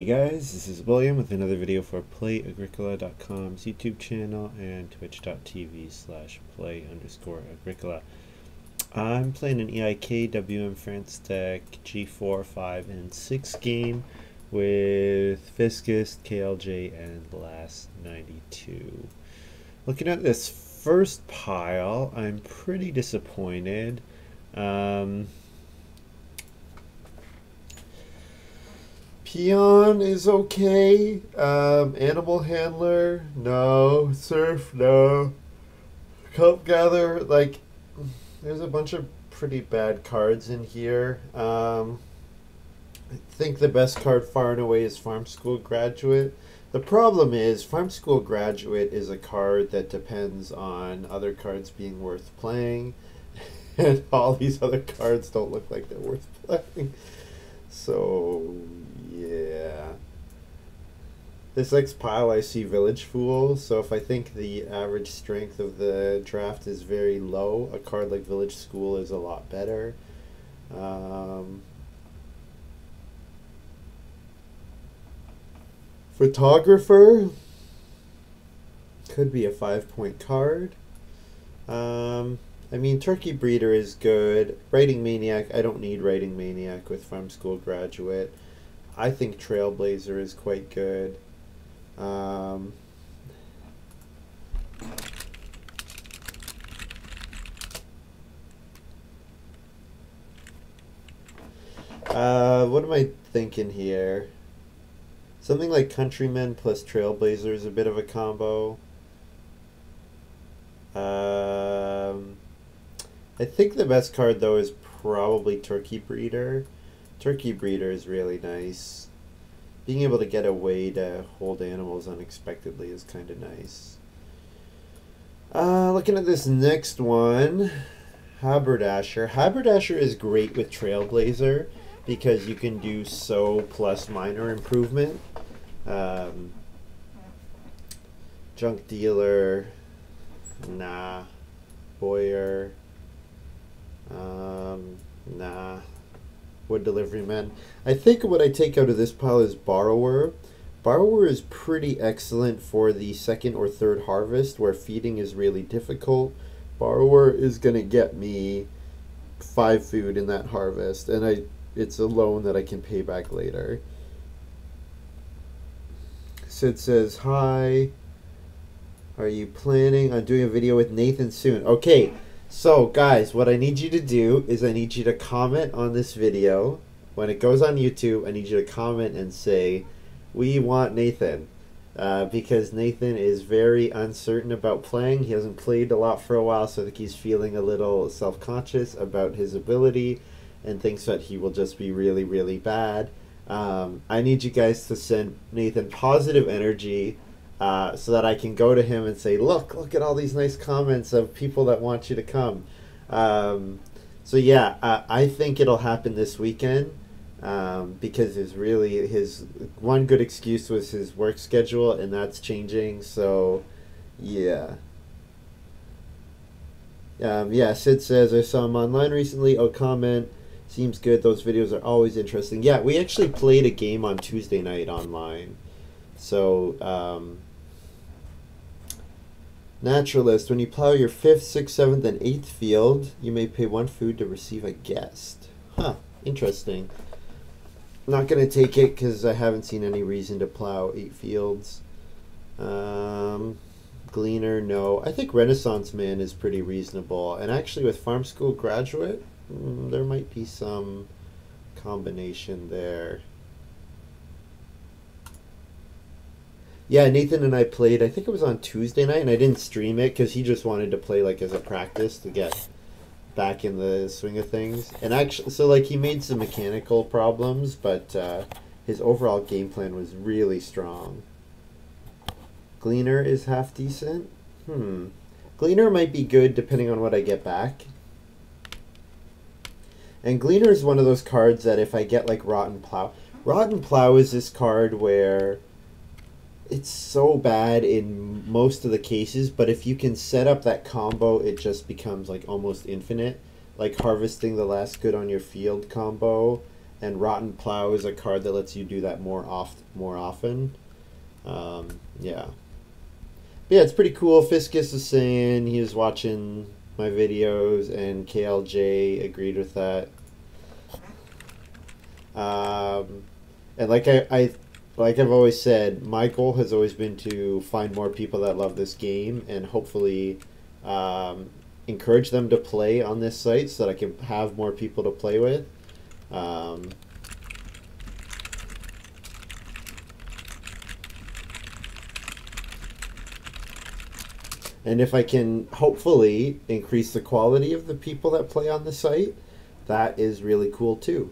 Hey guys, this is William with another video for Play-agricola.com's YouTube channel and twitch.tv/play_agricola. I'm playing an EIK WM France deck G4, 5, and 6 game with Fiscus, KLJ, and Last 92. Looking at this first pile, I'm pretty disappointed. Peon is okay. Animal handler, no. Surf, no. Kelp gather, like, there's a bunch of pretty bad cards in here. I think the best card far and away is Farm School Graduate. The problem is, Farm School Graduate is a card that depends on other cards being worth playing, and all these other cards don't look like they're worth playing. So, yeah. This next pile I see Village Fool, so if I think the average strength of the draft is very low, a card like Village School is a lot better. Photographer could be a 5-point card. I mean, Turkey Breeder is good. Writing Maniac, I don't need Writing Maniac with Farm School Graduate. I think Trailblazer is quite good. What am I thinking here? Something like Countryman plus Trailblazer is a bit of a combo. I think the best card though is probably Turkey Breeder. Turkey Breeder is really nice. Being able to get a way to hold animals unexpectedly is kind of nice. Looking at this next one, Haberdasher. Haberdasher is great with Trailblazer because you can do sow plus minor improvement. Junk Dealer, nah. Boyer, nah. Wood Delivery Man. I think what I take out of this pile is Borrower. Borrower is pretty excellent for the second or third harvest where feeding is really difficult. Borrower is going to get me 5 food in that harvest, and it's a loan that I can pay back later. Sid says, hi. Are you planning on doing a video with Nathan soon? Okay, so guys, what I need you to do is I need you to comment on this video. When it goes on YouTube, I need you to comment and say, we want Nathan. Because Nathan is very uncertain about playing. He hasn't played a lot for a while, so I think he's feeling a little self-conscious about his ability and thinks that he will just be really, really bad. I need you guys to send Nathan positive energy so that I can go to him and say, look at all these nice comments of people that want you to come. So yeah, I think it'll happen this weekend because his one good excuse was his work schedule, and that's changing. So yeah. Yeah, Sid says, I saw him online recently. Oh, comment. Seems good. Those videos are always interesting. Yeah, we actually played a game on Tuesday night online. So, Naturalist, when you plow your 5th, 6th, 7th, and 8th field, you may pay 1 food to receive a guest. Huh, interesting. Not going to take it because I haven't seen any reason to plow 8 fields. Gleaner, no. I think Renaissance Man is pretty reasonable. And actually with Farm School Graduate, there might be some combination there. Yeah, Nathan and I played, I think it was on Tuesday night, and I didn't stream it because he just wanted to play like as a practice to get back in the swing of things. And actually, so like he made some mechanical problems, but his overall game plan was really strong. Gleaner is half decent. Gleaner might be good depending on what I get back. And Gleaner is one of those cards that if I get like Rotten Plow is this card where it's so bad in most of the cases, but if you can set up that combo, it just becomes like almost infinite. Like harvesting the last good on your field combo and Rotten Plow is a card that lets you do that more often. Yeah. But yeah, it's pretty cool. Fiscus is saying he was watching my videos, and KLJ agreed with that. And like I've always said, my goal has always been to find more people that love this game and hopefully encourage them to play on this site so that I can have more people to play with. And if I can hopefully increase the quality of the people that play on the site, that is really cool too.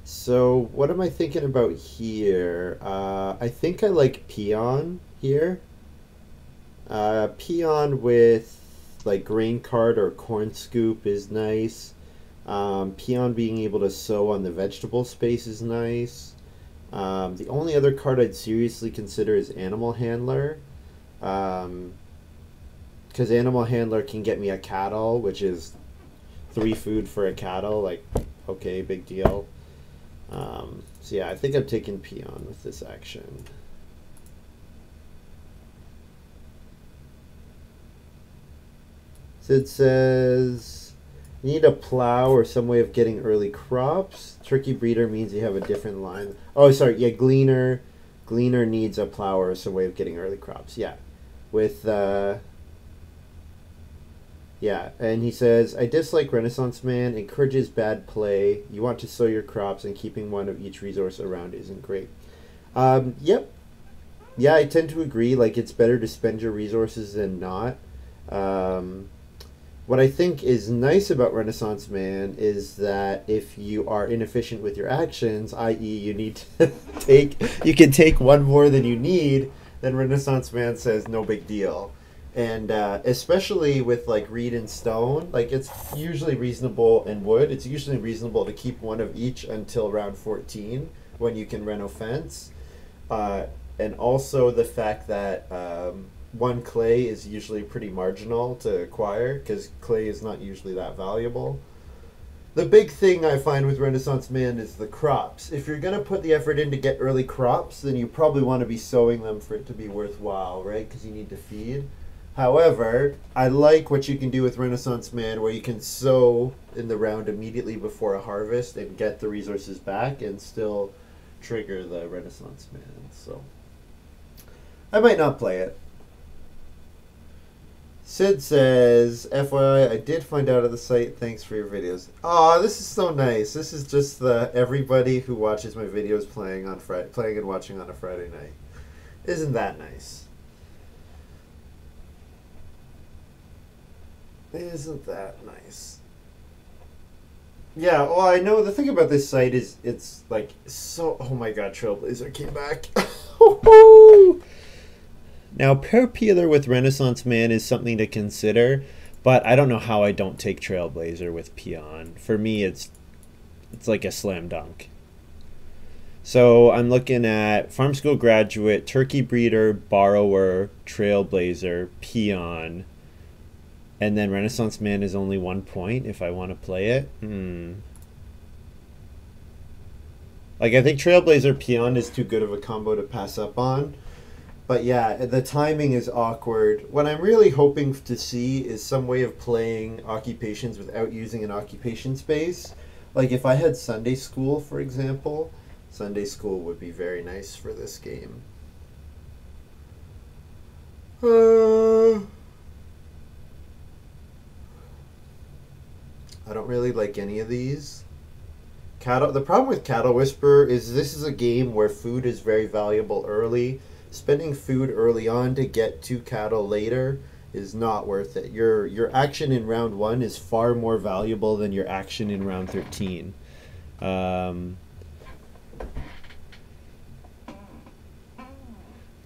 So what am I thinking about here? I think I like Peon here. Peon with like grain cart or corn scoop is nice. Peon being able to sow on the vegetable space is nice. The only other card I'd seriously consider is Animal Handler. Because Animal Handler can get me a cattle, which is 3 food for a cattle. Like, okay, big deal. So yeah, I think I'm taking Peon with this action. Sid says, need a plow or some way of getting early crops. Turkey breeder means you have a different line. Oh, sorry, yeah, Gleaner. Gleaner needs a plow or some way of getting early crops. Yeah, with yeah, and he says, I dislike Renaissance Man, encourages bad play. You want to sow your crops, and keeping one of each resource around isn't great. Yep. Yeah, I tend to agree. Like, it's better to spend your resources than not. What I think is nice about Renaissance Man is that if you are inefficient with your actions, i.e. you need to you can take one more than you need, then Renaissance Man says no big deal. And especially with like reed and stone, like it's usually reasonable, and wood, it's usually reasonable to keep one of each until round 14 when you can reno fence. And also the fact that one clay is usually pretty marginal to acquire because clay is not usually that valuable. The big thing I find with Renaissance Man is the crops. If you're going to put the effort in to get early crops, then you probably want to be sowing them for it to be worthwhile, right? Because you need to feed. However, I like what you can do with Renaissance Man where you can sow in the round immediately before a harvest and get the resources back and still trigger the Renaissance Man. So I might not play it. Sid says, FYI, I did find out of the site. Thanks for your videos. Aw, this is so nice. This is just the everybody who watches my videos playing and watching on a Friday night. Isn't that nice? Isn't that nice? Yeah, well, I know the thing about this site is it's like so... Oh my god, Trailblazer came back. Now, pair peeler with Renaissance Man is something to consider, but I don't know how I don't take Trailblazer with Peon. For me, it's like a slam dunk. So I'm looking at Farm School Graduate, Turkey Breeder, Borrower, Trailblazer, Peon, and then Renaissance Man is only 1 point if I want to play it. Like, I think Trailblazer Peon is too good of a combo to pass up on. But yeah, the timing is awkward. What I'm really hoping to see is some way of playing occupations without using an occupation space. Like if I had Sunday school, for example, Sunday school would be very nice for this game. I don't really like any of these. The problem with Cattle Whisperer is this is a game where food is very valuable early. Spending food early on to get 2 cattle later is not worth it. Your action in round 1 is far more valuable than your action in round 13.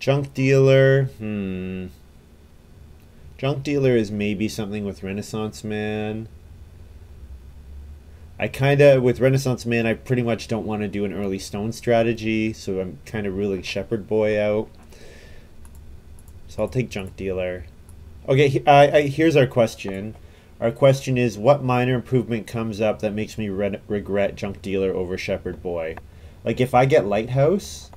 Junk Dealer. Junk Dealer is maybe something with Renaissance Man. With Renaissance Man, I pretty much don't want to do an early stone strategy, so I'm kind of ruling Shepherd Boy out. So I'll take Junk Dealer. Okay, here's our question. Our question is, what minor improvement comes up that makes me regret Junk Dealer over Shepherd Boy? Like, if I get Lighthouse,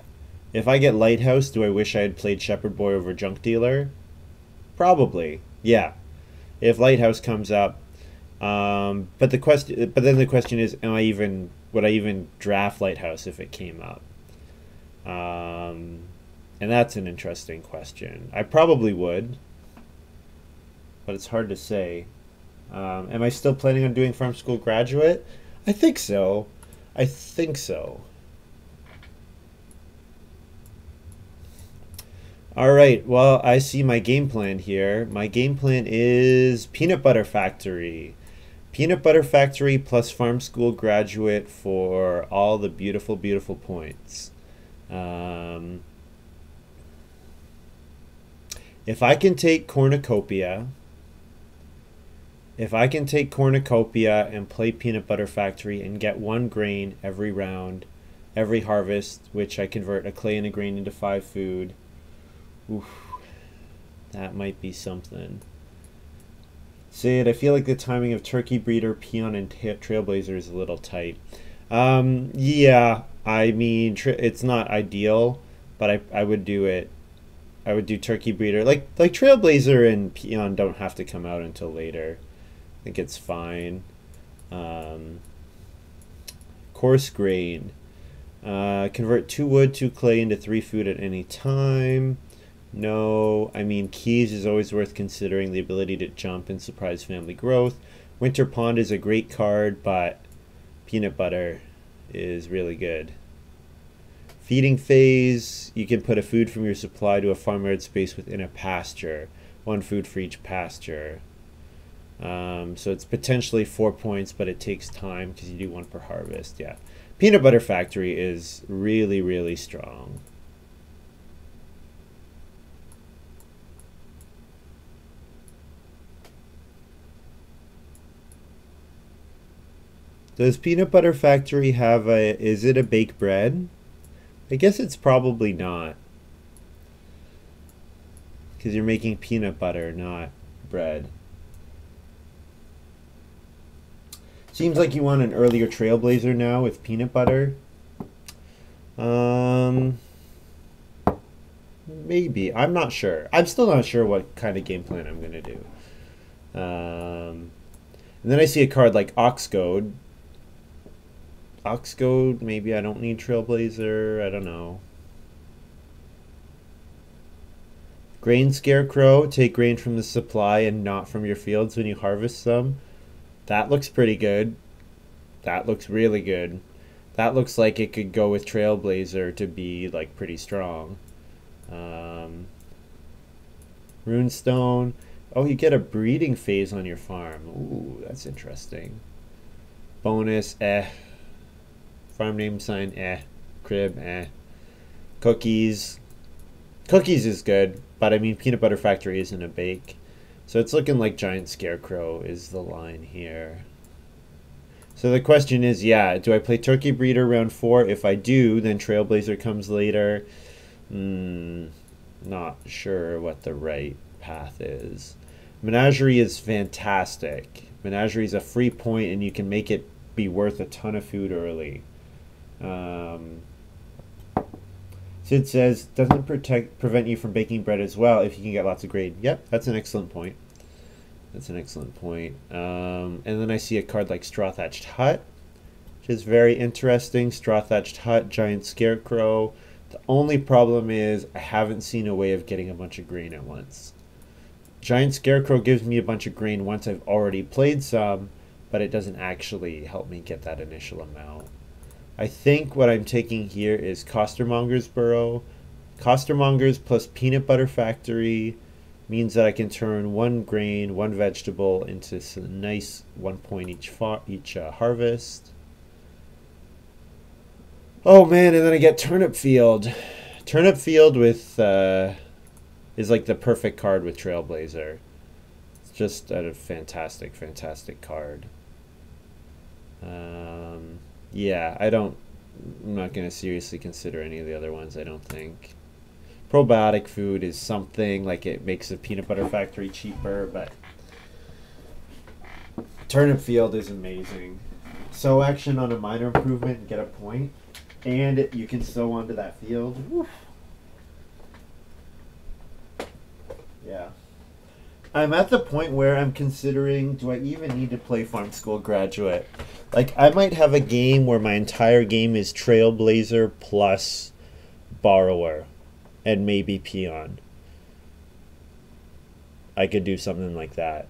do I wish I had played Shepherd Boy over Junk Dealer? Probably, yeah. If Lighthouse comes up, but then the question is, would I even draft Lighthouse if it came up? And that's an interesting question. I probably would, but it's hard to say. Am I still planning on doing Farm School Graduate? I think so. All right, well, I see my game plan here. My game plan is Peanut Butter Factory. Peanut Butter Factory plus Farm School Graduate for all the beautiful, beautiful points. If I can take Cornucopia and play Peanut Butter Factory and get 1 grain every round, every harvest, which I convert a clay and a grain into 5 food, oof, that might be something. Sid, I feel like the timing of Turkey Breeder, Peon, and Trailblazer is a little tight. Yeah, I mean, it's not ideal, but I would do it. I would do Turkey Breeder. Like Trailblazer and Peon don't have to come out until later. I think it's fine. Coarse grain. Convert 2 wood, 2 clay into 3 food at any time. No. I mean, Keys is always worth considering, the ability to jump and surprise family growth. Winter Pond is a great card, but Peanut Butter is really good. Feeding phase, you can put a food from your supply to a farmyard space within a pasture. 1 food for each pasture. So it's potentially 4 points, but it takes time because you do 1 per harvest. Yeah. Peanut Butter Factory is really, really strong. Does Peanut Butter Factory have is it a baked bread? I guess it's probably not. Because you're making peanut butter, not bread. Seems like you want an earlier Trailblazer now with peanut butter. Maybe. I'm not sure. I'm still not sure what kind of game plan I'm going to do. And then I see a card like Oxgoad. Oxgoad, maybe I don't need Trailblazer. I don't know. Grain Scarecrow. Take grain from the supply and not from your fields when you harvest them. That looks pretty good. That looks really good. That looks like it could go with Trailblazer to be like pretty strong. Runestone. Oh, you get a breeding phase on your farm. Ooh, that's interesting. Bonus, Farm name sign, Crib, Cookies. Cookies is good, but I mean Peanut Butter Factory isn't a bake. So it's looking like Giant Scarecrow is the line here. So the question is, yeah, do I play Turkey Breeder round 4? If I do, then Trailblazer comes later. Not sure what the right path is. Menagerie is fantastic. Menagerie is a free point, and you can make it be worth a ton of food early. Sid says, doesn't prevent you from baking bread as well if you can get lots of grain. Yep, that's an excellent point. That's an excellent point. And then I see a card like Straw Thatched Hut, which is very interesting. Straw Thatched Hut, Giant Scarecrow. The only problem is I haven't seen a way of getting a bunch of grain at once. Giant Scarecrow gives me a bunch of grain once I've already played some, but it doesn't actually help me get that initial amount. I think what I'm taking here is Costermonger's Burrow. Costermonger's plus Peanut Butter Factory means that I can turn 1 grain, 1 vegetable into some nice 1 point each harvest. Oh man, and then I get Turnip Field. Turnip Field with is like the perfect card with Trailblazer. It's just a fantastic, fantastic card. Yeah, I'm not going to seriously consider any of the other ones, I don't think. Probiotic food is something, like it makes a Peanut Butter Factory cheaper, but Turnip field is amazing. Sow action on a minor improvement and get a point. And you can sow onto that field. Woof. Yeah. I'm at the point where I'm considering, do I even need to play Farm School Graduate? Like, I might have a game where my entire game is Trailblazer plus Borrower and maybe Peon. I could do something like that.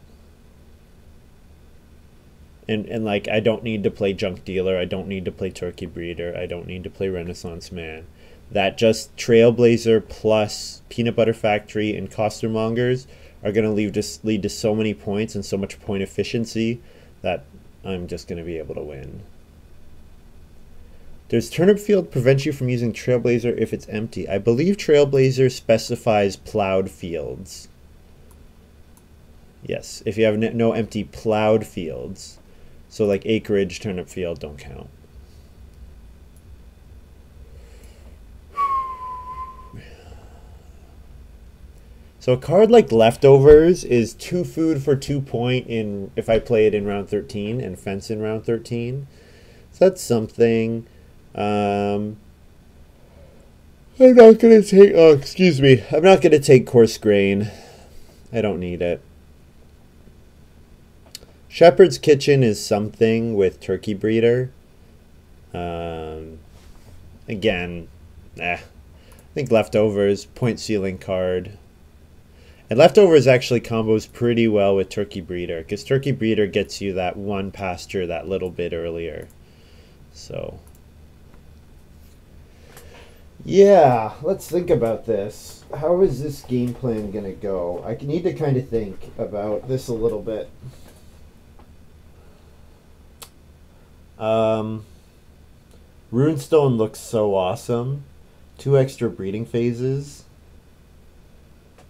And like, I don't need to play Junk Dealer. I don't need to play Turkey Breeder. I don't need to play Renaissance Man. That just Trailblazer plus Peanut Butter Factory and Costermongers are going to lead to so many points and so much point efficiency that I'm just going to be able to win. Does Turnip Field prevent you from using Trailblazer if it's empty? I believe Trailblazer specifies plowed fields. Yes, if you have no empty plowed fields. So like acreage, turnip field don't count. So a card like Leftovers is 2 food for 2 point in if I play it in round 13 and fence in round 13. So that's something. I'm not gonna take I'm not gonna take Coarse Grain. I don't need it. Shepherd's Kitchen is something with Turkey Breeder. Again, I think Leftovers, point ceiling card. And Leftovers actually combos pretty well with Turkey Breeder, because Turkey Breeder gets you that one pasture that little bit earlier. So, yeah, let's think about this. How is this game plan going to go? I need to kind of think about this a little bit. Runestone looks so awesome. 2 extra breeding phases.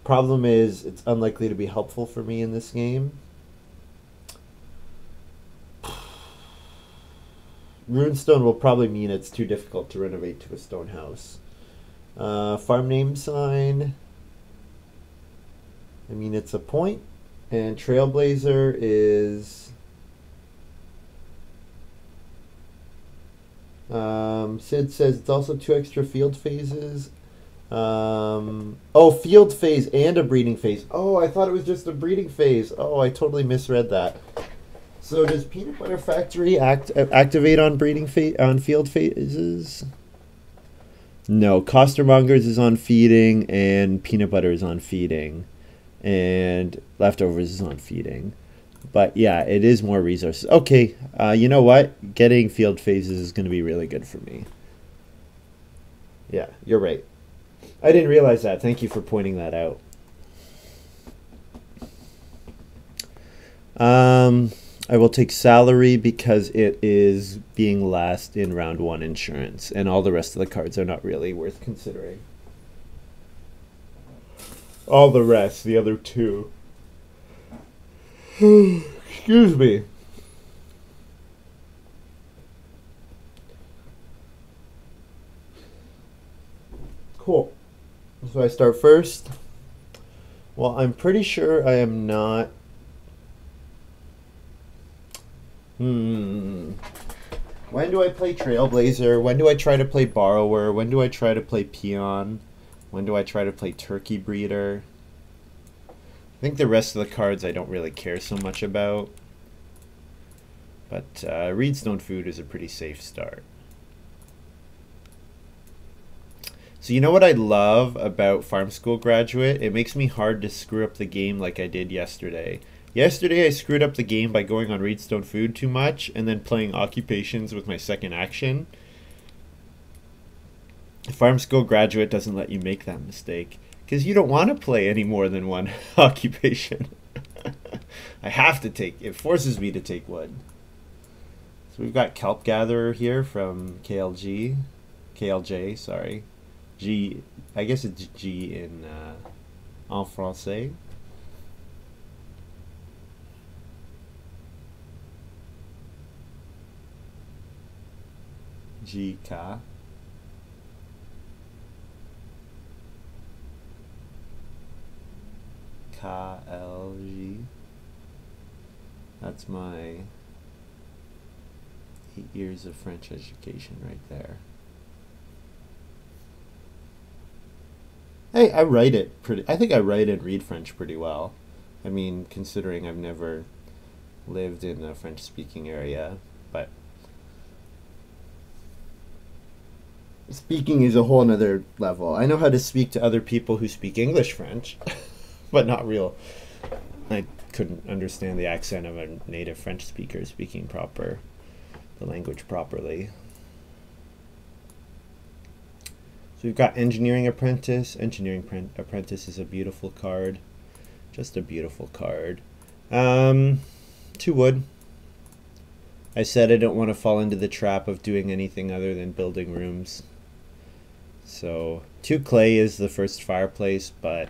Problem is, it's unlikely to be helpful for me in this game. Runestone will probably mean it's too difficult to renovate to a stone house. Farm name sign. I mean, it's a point. And Trailblazer is... Sid says it's also 2 extra field phases. Oh, field phase and a breeding phase. Oh, I thought it was just a breeding phase. Oh, I totally misread that. So does Peanut Butter Factory activate on on field phases? No, Costermongers is on feeding and Peanut Butter is on feeding. And Leftovers is on feeding. But yeah, it is more resources. Okay, you know what? Getting field phases is going to be really good for me. Yeah, you're right. I didn't realize that. Thank you for pointing that out. I will take salary because it is being last in round 1 insurance, and all the rest of the cards are not really worth considering. All the rest, the other 2. Excuse me. Cool. So I start first. Well, I'm pretty sure I am not. When do I play Trailblazer? When do I try to play Borrower? When do I try to play Peon? When do I try to play Turkey Breeder? I think the rest of the cards I don't really care so much about. But Reedstone Food is a pretty safe start. So you know what I love about Farm School Graduate? It makes me hard to screw up the game like I did yesterday. Yesterday I screwed up the game by going on Reedstone Food too much and then playing Occupations with my second action. Farm School Graduate doesn't let you make that mistake. Because you don't want to play any more than one occupation. I have to take, it forces me to take one. So we've got Kelp Gatherer here from KLJ, sorry. G, I guess it's G in en français. GK. KLG. That's my 8 years of French education right there. Hey, I write it pretty. I think I write and read French pretty well. I mean, considering I've never lived in a French-speaking area, but speaking is a whole nother level. I know how to speak to other people who speak English French, but not real. I couldn't understand the accent of a native French speaker speaking the language properly. So we've got Engineering Apprentice. Engineering Apprentice is a beautiful card. Just a beautiful card. 2 wood. I said I don't want to fall into the trap of doing anything other than building rooms. So 2 clay is the first fireplace, but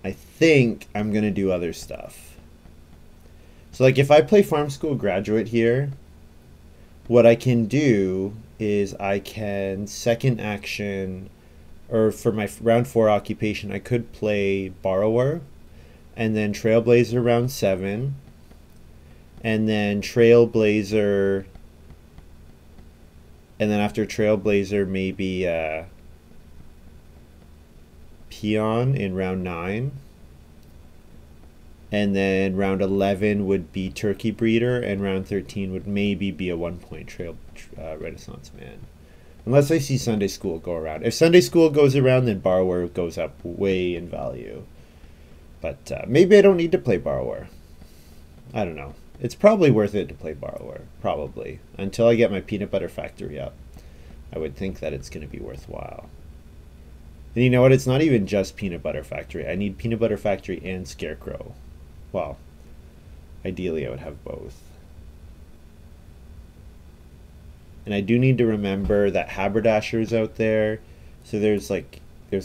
I think I'm going to do other stuff. So like if I play Farm School Graduate here, what I can do is I can second action, or for my round 4 occupation, I could play Borrower, and then Trailblazer round 7, and then Trailblazer, and then after Trailblazer maybe Peon in round 9, and then round 11 would be Turkey Breeder, and round 13 would maybe be a 1-point Renaissance Man. Unless I see Sunday School go around. If Sunday School goes around, then Borrower goes up way in value. But maybe I don't need to play Borrower. I don't know. It's probably worth it to play Borrower. Probably. Until I get my Peanut Butter Factory up. I would think that it's going to be worthwhile. And you know what? It's not even just Peanut Butter Factory. I need Peanut Butter Factory and Scarecrow. Well, ideally I would have both. And I do need to remember that Haberdasher's out there. So there's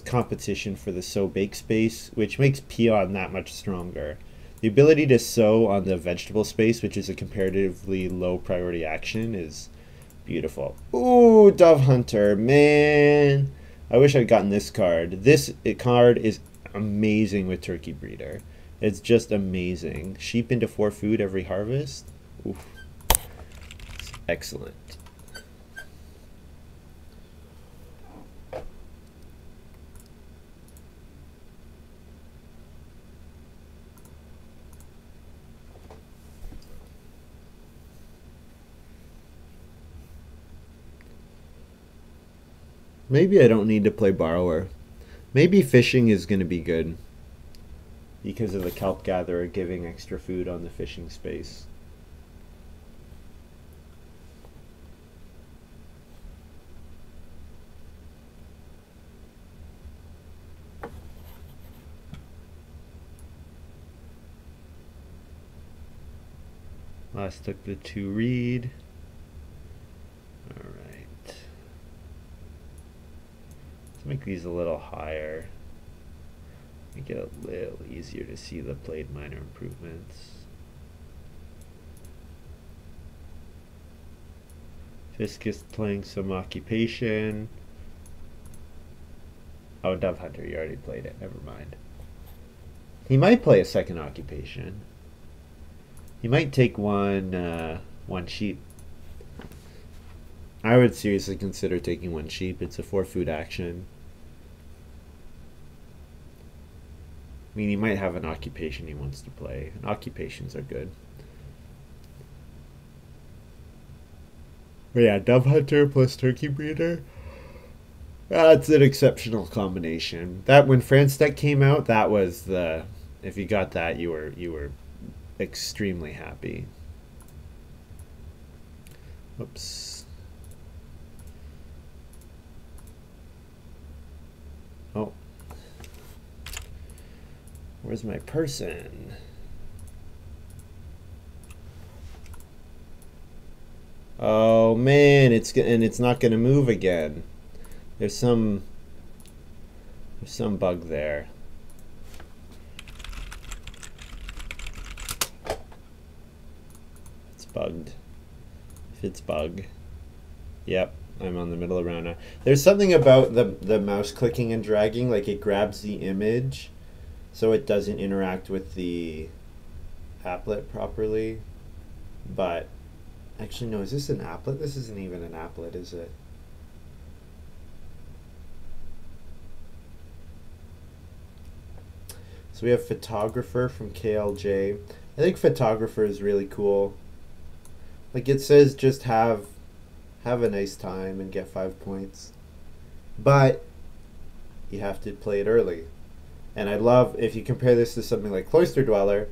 competition for the sow bake space, which makes Peon that much stronger. The ability to sow on the vegetable space, which is a comparatively low priority action, is beautiful. Ooh, Dove Hunter, man. I wish I'd gotten this card. This card is amazing with Turkey Breeder. It's just amazing. Sheep into 4 food every harvest. Oof. It's excellent. Maybe I don't need to play Borrower. Maybe fishing is going to be good because of the Kelp Gatherer giving extra food on the fishing space. Last took the 2 read. All right. Let's make these a little higher. Make it a little easier to see the played minor improvements. Fisk is playing some occupation. Oh, Dove Hunter, you already played it. Never mind. He might play a second occupation. He might take one sheep. I would seriously consider taking 1 sheep. It's a 4 food action. I mean, he might have an occupation he wants to play. And occupations are good. But yeah, Dove Hunter plus Turkey Breeder. That's an exceptional combination. That when France Deck came out, that was the. If you got that, you were extremely happy. Oops. Oh. Where's my person? Oh man, it's not gonna move again. There's some bug there. It's bugged. If it's bug. Yep, I'm on the middle of round now. There's something about the mouse clicking and dragging, like it grabs the image so it doesn't interact with the applet properly. But actually, no, is this an applet? This isn't even an applet, is it? So we have photographer from KLJ. I think photographer is really cool. Like it says, just have a nice time and get 5 points. But you have to play it early. And I love, if you compare this to something like Cloister Dweller,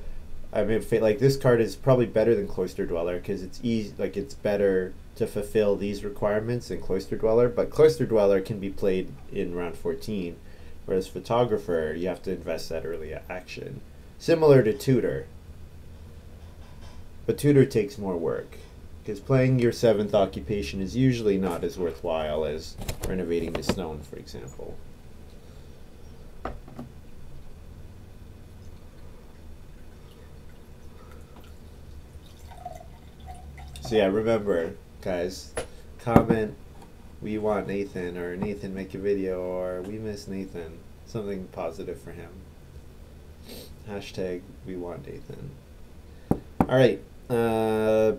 I mean, like this card is probably better than Cloister Dweller because it's easy, like it's better to fulfill these requirements than Cloister Dweller. But Cloister Dweller can be played in round 14, whereas Photographer, you have to invest that early action. Similar to Tutor. But Tutor takes more work because playing your 7th occupation is usually not as worthwhile as renovating the stone, for example. So yeah, remember, guys, comment, we want Nathan, or Nathan make a video, or we miss Nathan. Something positive for him. Hashtag, we want Nathan. Alright, 3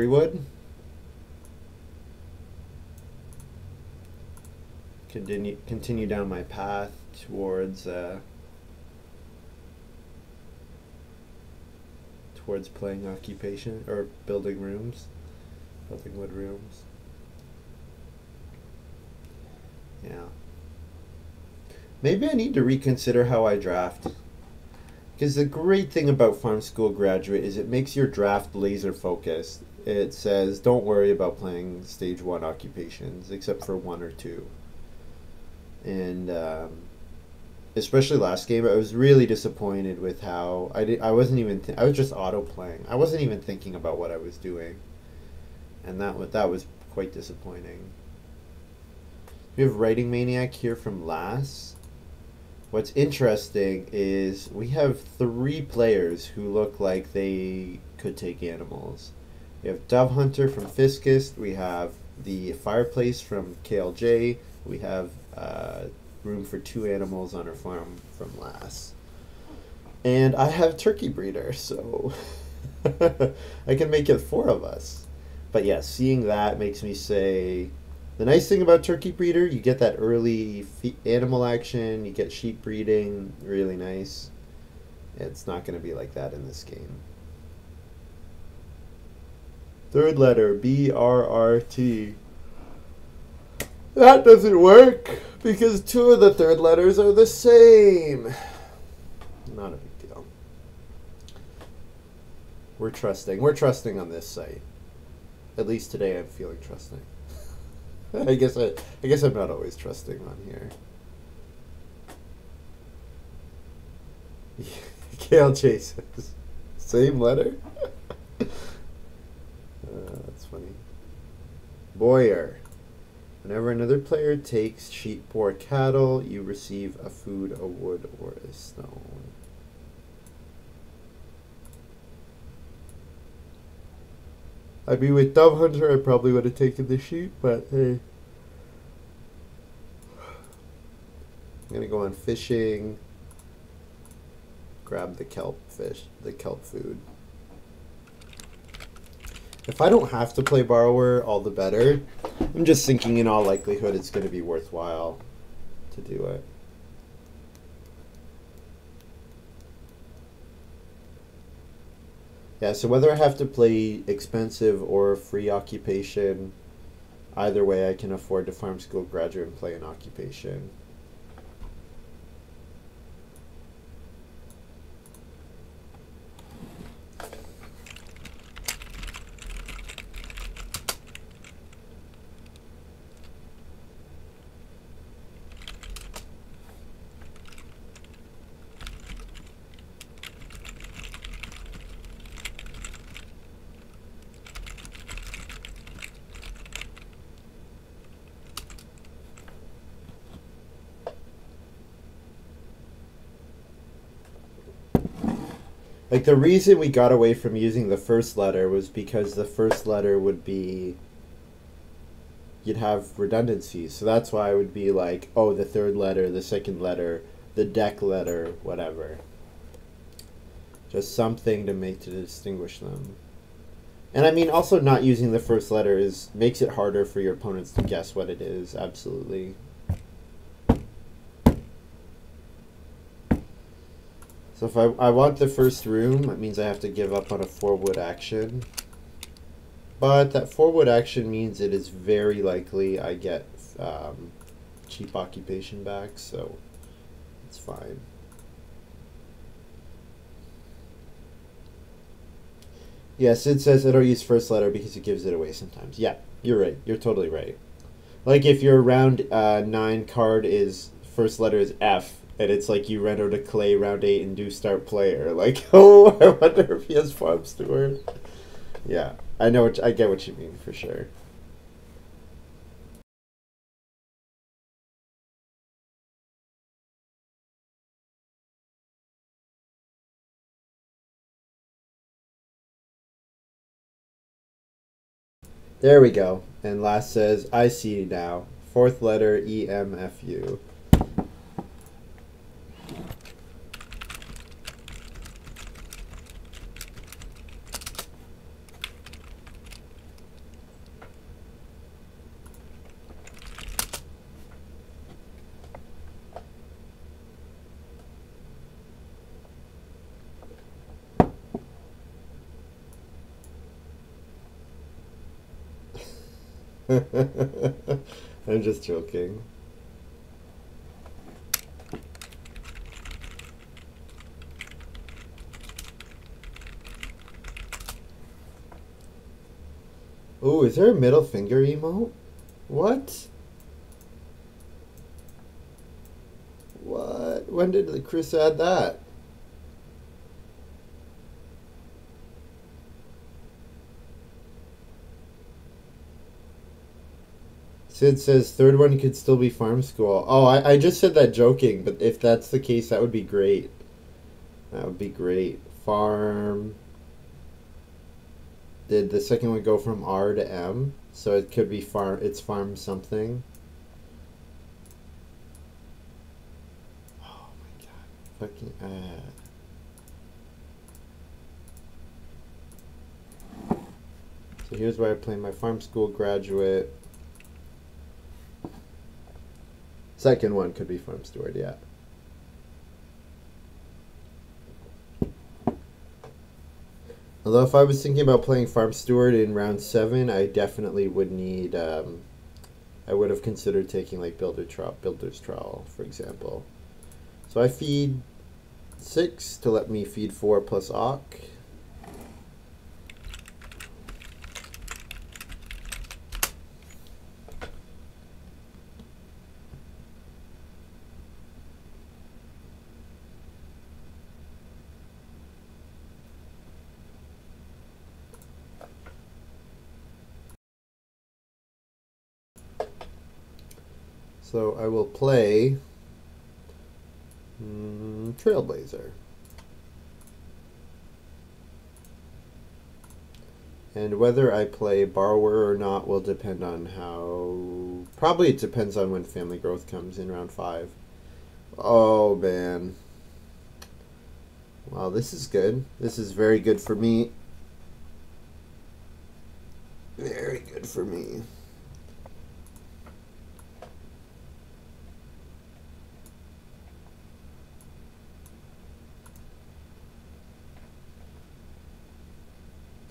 wood. Continue down my path towards playing occupation or building rooms, building wood rooms. Yeah. Maybe I need to reconsider how I draft. Because the great thing about Farm School Graduate is it makes your draft laser focused. It says don't worry about playing stage 1 occupations except for 1 or 2. And especially last game, I was really disappointed with how I wasn't even I was just auto playing. I wasn't even thinking about what I was doing, and that was quite disappointing. We have Writing Maniac here from Lass. What's interesting is we have 3 players who look like they could take animals. We have Dove Hunter from Fiscus. We have the Fireplace from KLJ. We have room for 2 animals on our farm from Lass. And I have Turkey Breeder, so I can make it 4 of us. But yeah, seeing that makes me say, the nice thing about Turkey Breeder, you get that early animal action, you get sheep breeding, really nice. It's not going to be like that in this game. 3rd letter, BRRT. That doesn't work because 2 of the 3rd letters are the same. Not a big deal. We're trusting. We're trusting on this site. At least today I'm feeling trusting. I guess I'm not always trusting on here. KLJ says, same letter? That's funny. Boyer. Whenever another player takes sheep or cattle, you receive a food, a wood, or a stone. I mean, with Dove Hunter, I probably would have taken the sheep, but hey. I'm gonna go on fishing. Grab the kelp fish, the kelp food. If I don't have to play Borrower, all the better. I'm just thinking in all likelihood it's going to be worthwhile to do it. Yeah, so whether I have to play expensive or free occupation, either way I can afford to Farm School Graduate and play an occupation. Like, the reason we got away from using the first letter was because the first letter would be, you'd have redundancies. So that's why it would be like, oh, the 3rd letter, the 2nd letter, the deck letter, whatever. Just something to distinguish them. And I mean, also not using the first letter makes it harder for your opponents to guess what it is. Absolutely. So if I want the first room, that means I have to give up on a 4-wood action. But that 4-wood action means it is very likely I get cheap occupation back, so it's fine. Yeah, Sid says I don't use first letter because it gives it away sometimes. Yeah, you're right. You're totally right. Like if your round 9 card is first letter is F, and it's like you run out of clay round 8 and do start player. Like, oh, I wonder if he has farm steward. Yeah, I get what you mean for sure. There we go. And last says, I see now. Fourth letter, EMFU. I'm just joking. Ooh, is there a middle finger emote? What? What? When did Chris add that? Sid says third one could still be farm school. Oh, I just said that joking, but if that's the case, that would be great. That would be great. Farm. Did the second one go from R to M? So it could be farm. It's farm something. Oh my god. Fucking. So here's where I play my farm school graduate. Second one could be farm steward, yeah. Although if I was thinking about playing farm steward in round 7, I definitely would need. I would have considered taking like builder's trowel, for example. So I feed 6 to let me feed 4 plus Ock. So I will play Trailblazer. And whether I play Borrower or not will depend on how... Probably it depends on when Family Growth comes in round 5. Oh, man. Wow, this is good. This is very good for me. Very good for me.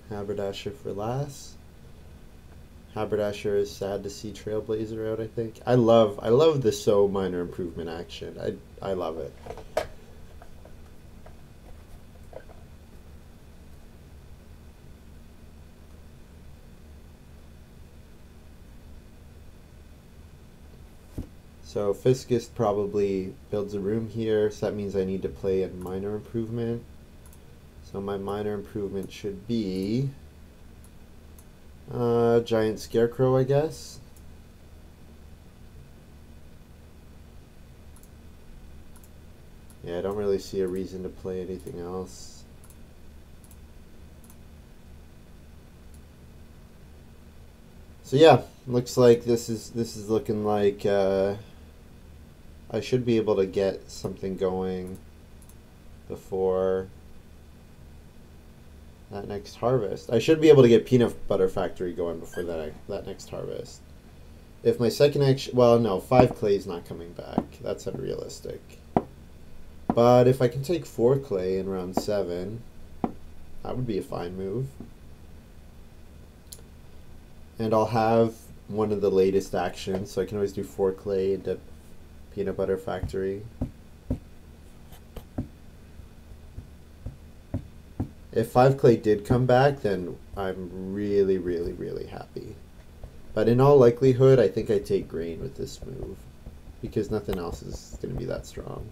Haberdasher for last. Haberdasher is sad to see Trailblazer out, I think. I love the so minor improvement action. I love it. So Fiscus probably builds a room here, so that means I need to play a minor improvement. So my minor improvement should be giant scarecrow, I guess. Yeah, I don't really see a reason to play anything else. So yeah, looks like this is looking like I should be able to get something going before that next harvest. I should be able to get peanut butter factory going before that next harvest. If my second action, well, no, 5 clay is not coming back. That's unrealistic. But if I can take 4 clay in round 7, that would be a fine move. And I'll have one of the latest actions, so I can always do 4 clay into peanut butter factory. If 5 clay did come back, then I'm really, really, really happy. But in all likelihood, I think I take grain with this move, because nothing else is going to be that strong.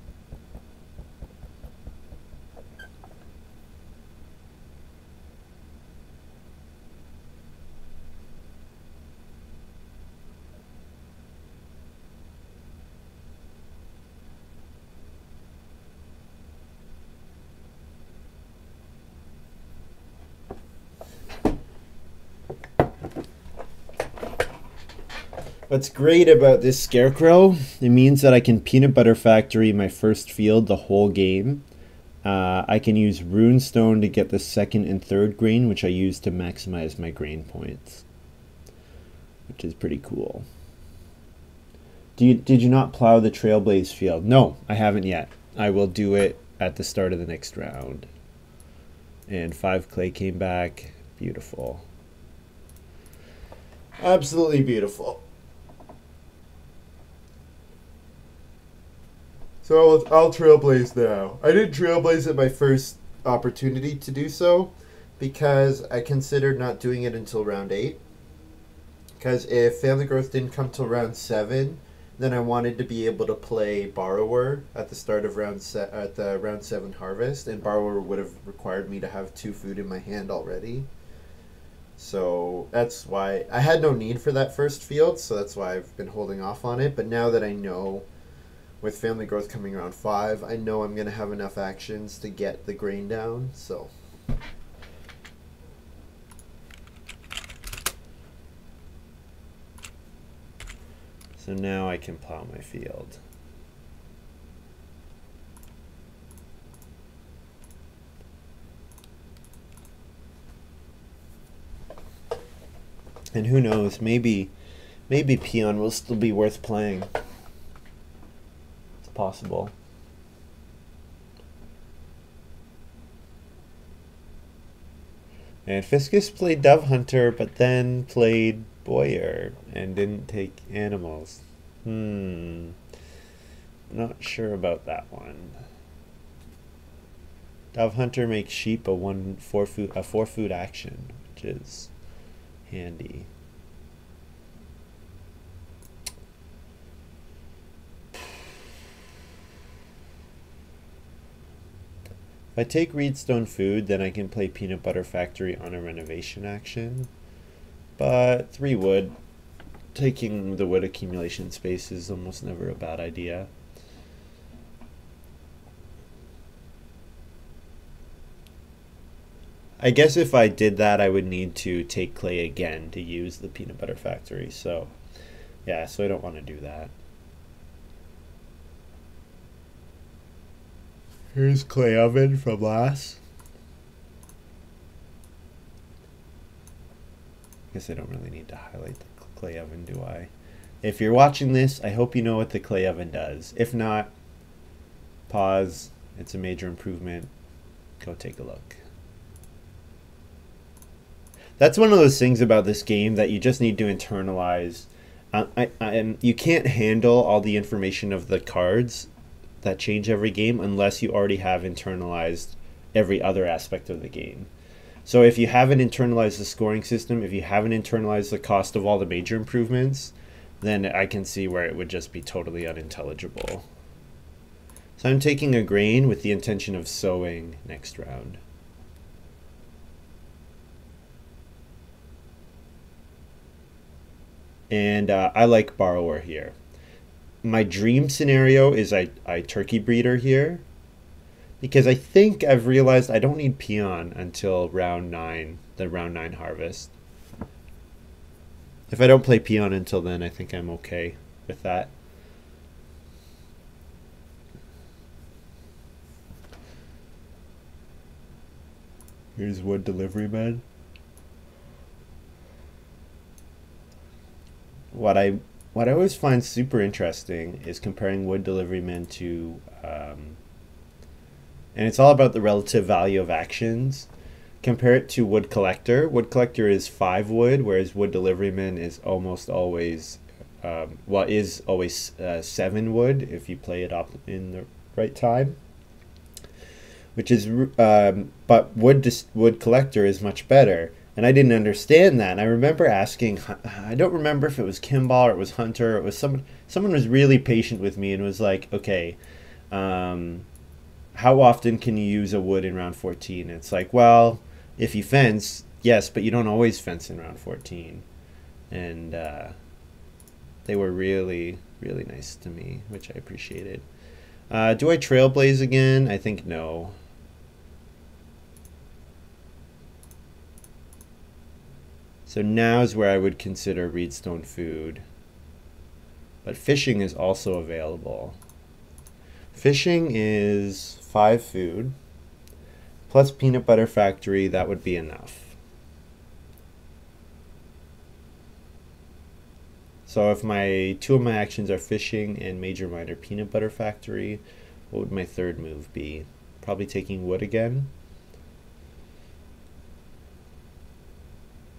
What's great about this scarecrow, it means that I can peanut butter factory my first field the whole game. I can use runestone to get the second and third grain, which I use to maximize my grain points, which is pretty cool. Did you not plow the Trailblaze field? No, I haven't yet. I will do it at the start of the next round. And 5 clay came back. Beautiful. Absolutely beautiful. So I'll trailblaze now. I didn't trailblaze at my first opportunity to do so because I considered not doing it until round 8. Because if Family Growth didn't come till round 7, then I wanted to be able to play Borrower at the start of round 7 harvest, and Borrower would have required me to have 2 food in my hand already. So that's why I had no need for that first field, so that's why I've been holding off on it. But now that I know, with Family Growth coming around 5, I know I'm going to have enough actions to get the grain down, so. So now I can plow my field. And who knows, maybe Peon will still be worth playing. Possible. And Fiscus played Dove Hunter, but then played Boyer and didn't take animals. Not sure about that one. Dove Hunter makes sheep a 4 food action, which is handy. If I take Reedstone food, then I can play Peanut Butter Factory on a renovation action. But 3 wood, taking the wood accumulation space is almost never a bad idea. I guess if I did that, I would need to take clay again to use the Peanut Butter Factory. So, yeah, so I don't want to do that. Here's clay oven from last. Guess I don't really need to highlight the clay oven, do I? If you're watching this, I hope you know what the clay oven does. If not, pause. It's a major improvement. Go take a look. That's one of those things about this game that you just need to internalize. You can't handle all the information of the cards that change every game unless you already have internalized every other aspect of the game. So if you haven't internalized the scoring system, if you haven't internalized the cost of all the major improvements, then I can see where it would just be totally unintelligible. So I'm taking a grain with the intention of sowing next round. And I like Borrower here. My dream scenario is I turkey breeder here, because I think I've realized I don't need Peon until round 9, the round 9 harvest. If I don't play Peon until then, I think I'm okay with that. Here's wood delivery man. What I always find super interesting is comparing wood delivery men to, and it's all about the relative value of actions. Compare it to wood collector. Wood collector is 5 wood, whereas wood deliveryman is almost always, is always 7 wood if you play it up in the right time. Which is, but wood collector is much better. And I didn't understand that. And I remember asking, I don't remember if it was Kimball or it was Hunter. Or it was someone was really patient with me and was like, okay, how often can you use a wood in round 14? And it's like, well, if you fence, yes, but you don't always fence in round 14. And they were really, really nice to me, which I appreciated. Do I trailblaze again? I think no. So now is where I would consider reedstone food. But fishing is also available. Fishing is 5 food. Plus peanut butter factory, that would be enough. So if my 2 of my actions are fishing and major minor peanut butter factory, what would my third move be? Probably taking wood again.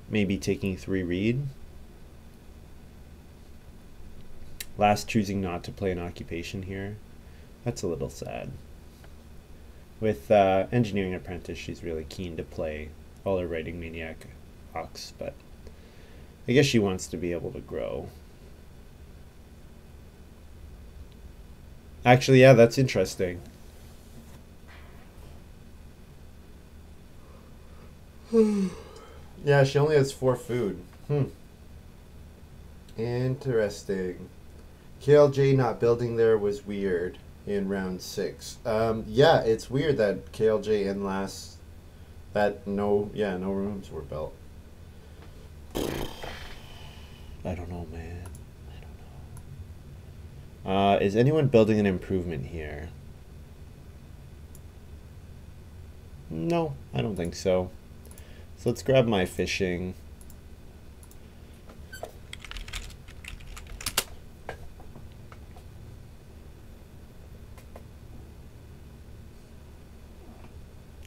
Maybe taking 3 reed. Last, choosing not to play an occupation here. That's a little sad. With Engineering Apprentice, she's really keen to play all her Writing Maniac Ox, but I guess she wants to be able to grow. Actually, yeah, that's interesting. Yeah, she only has 4 food. Interesting. KLJ not building there was weird in round 6. Yeah, it's weird that KLJ in last, that no rooms were built. I don't know, man. I don't know. Is anyone building an improvement here? No, I don't think so. So let's grab my fishing.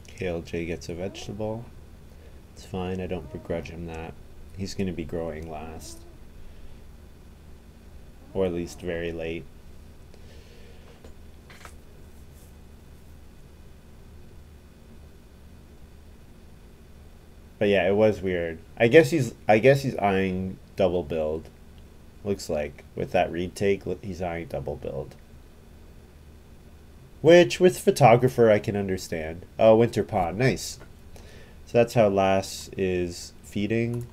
KLJ gets a vegetable. It's fine, I don't begrudge him that. He's going to be growing last. Or at least very late. But yeah, it was weird. I guess he's eyeing double build. Looks like with that reed take, he's eyeing double build. Which with photographer I can understand. Oh, winter pond, nice. So that's how Lass is feeding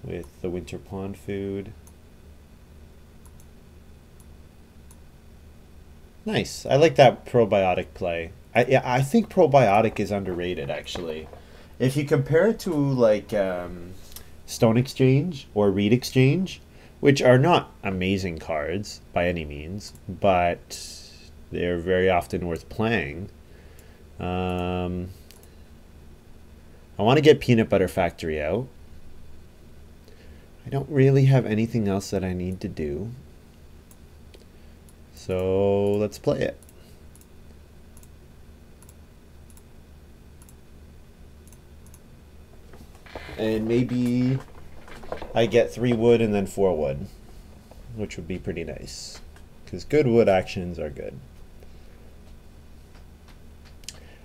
with the winter pond food. Nice. I like that probiotic play. I think probiotic is underrated actually. If you compare it to like Stone Exchange or Reed Exchange, which are not amazing cards by any means, but they're very often worth playing. I want to get Peanut Butter Factory out. I don't really have anything else that I need to do. So let's play it. And maybe I get 3 wood and then 4 wood, which would be pretty nice. Because good wood actions are good.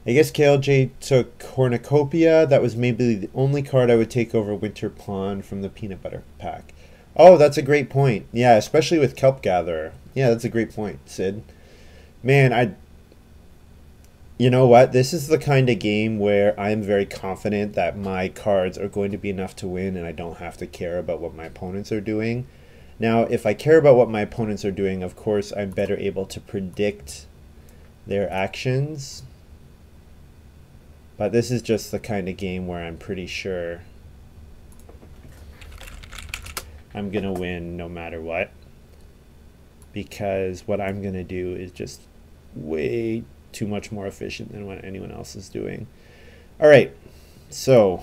I guess KLJ took Cornucopia. That was maybe the only card I would take over Winter Pond from the Peanut Butter pack. Oh, that's a great point. Yeah, especially with Kelp Gatherer. Yeah, that's a great point, Sid. Man, you know what? This is the kind of game where I'm very confident that my cards are going to be enough to win and I don't have to care about what my opponents are doing. Now, if I care about what my opponents are doing, of course, I'm better able to predict their actions. But this is just the kind of game where I'm pretty sure I'm going to win no matter what. Because what I'm going to do is just way too much more efficient than what anyone else is doing. All right. So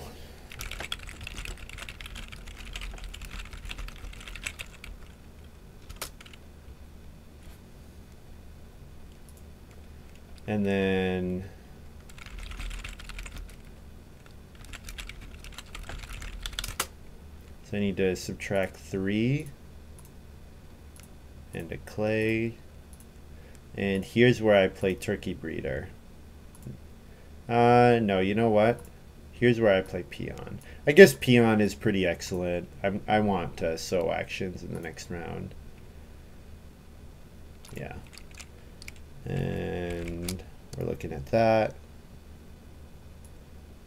and then I need to subtract 3 and a clay. And here's where I play turkey breeder. No, you know what? Here's where I play peon. I guess peon is pretty excellent. I want sow actions in the next round. Yeah. And we're looking at that.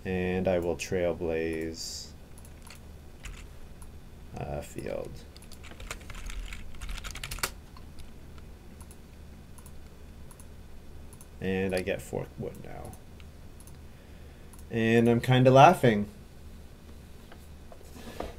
And I will trailblaze field. And I get 4 wood now. And I'm kind of laughing.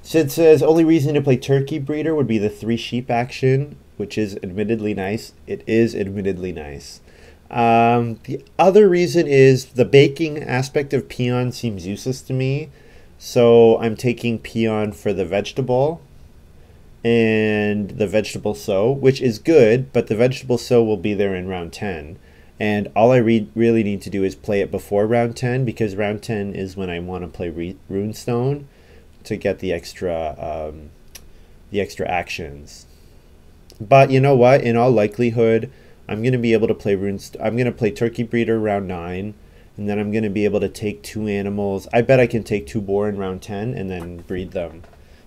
Sid says, only reason to play turkey breeder would be the 3 sheep action, which is admittedly nice. It is admittedly nice. The other reason is the baking aspect of peon seems useless to me. So I'm taking peon for the vegetable and the vegetable sow, which is good, but the vegetable sow will be there in round 10. And all I really need to do is play it before round 10, because round 10 is when I want to play runestone to get the extra actions. But you know what? In all likelihood, I'm going to be able to play I'm going to play turkey breeder round 9. And then I'm going to be able to take 2 animals. I bet I can take 2 boar in round 10 and then breed them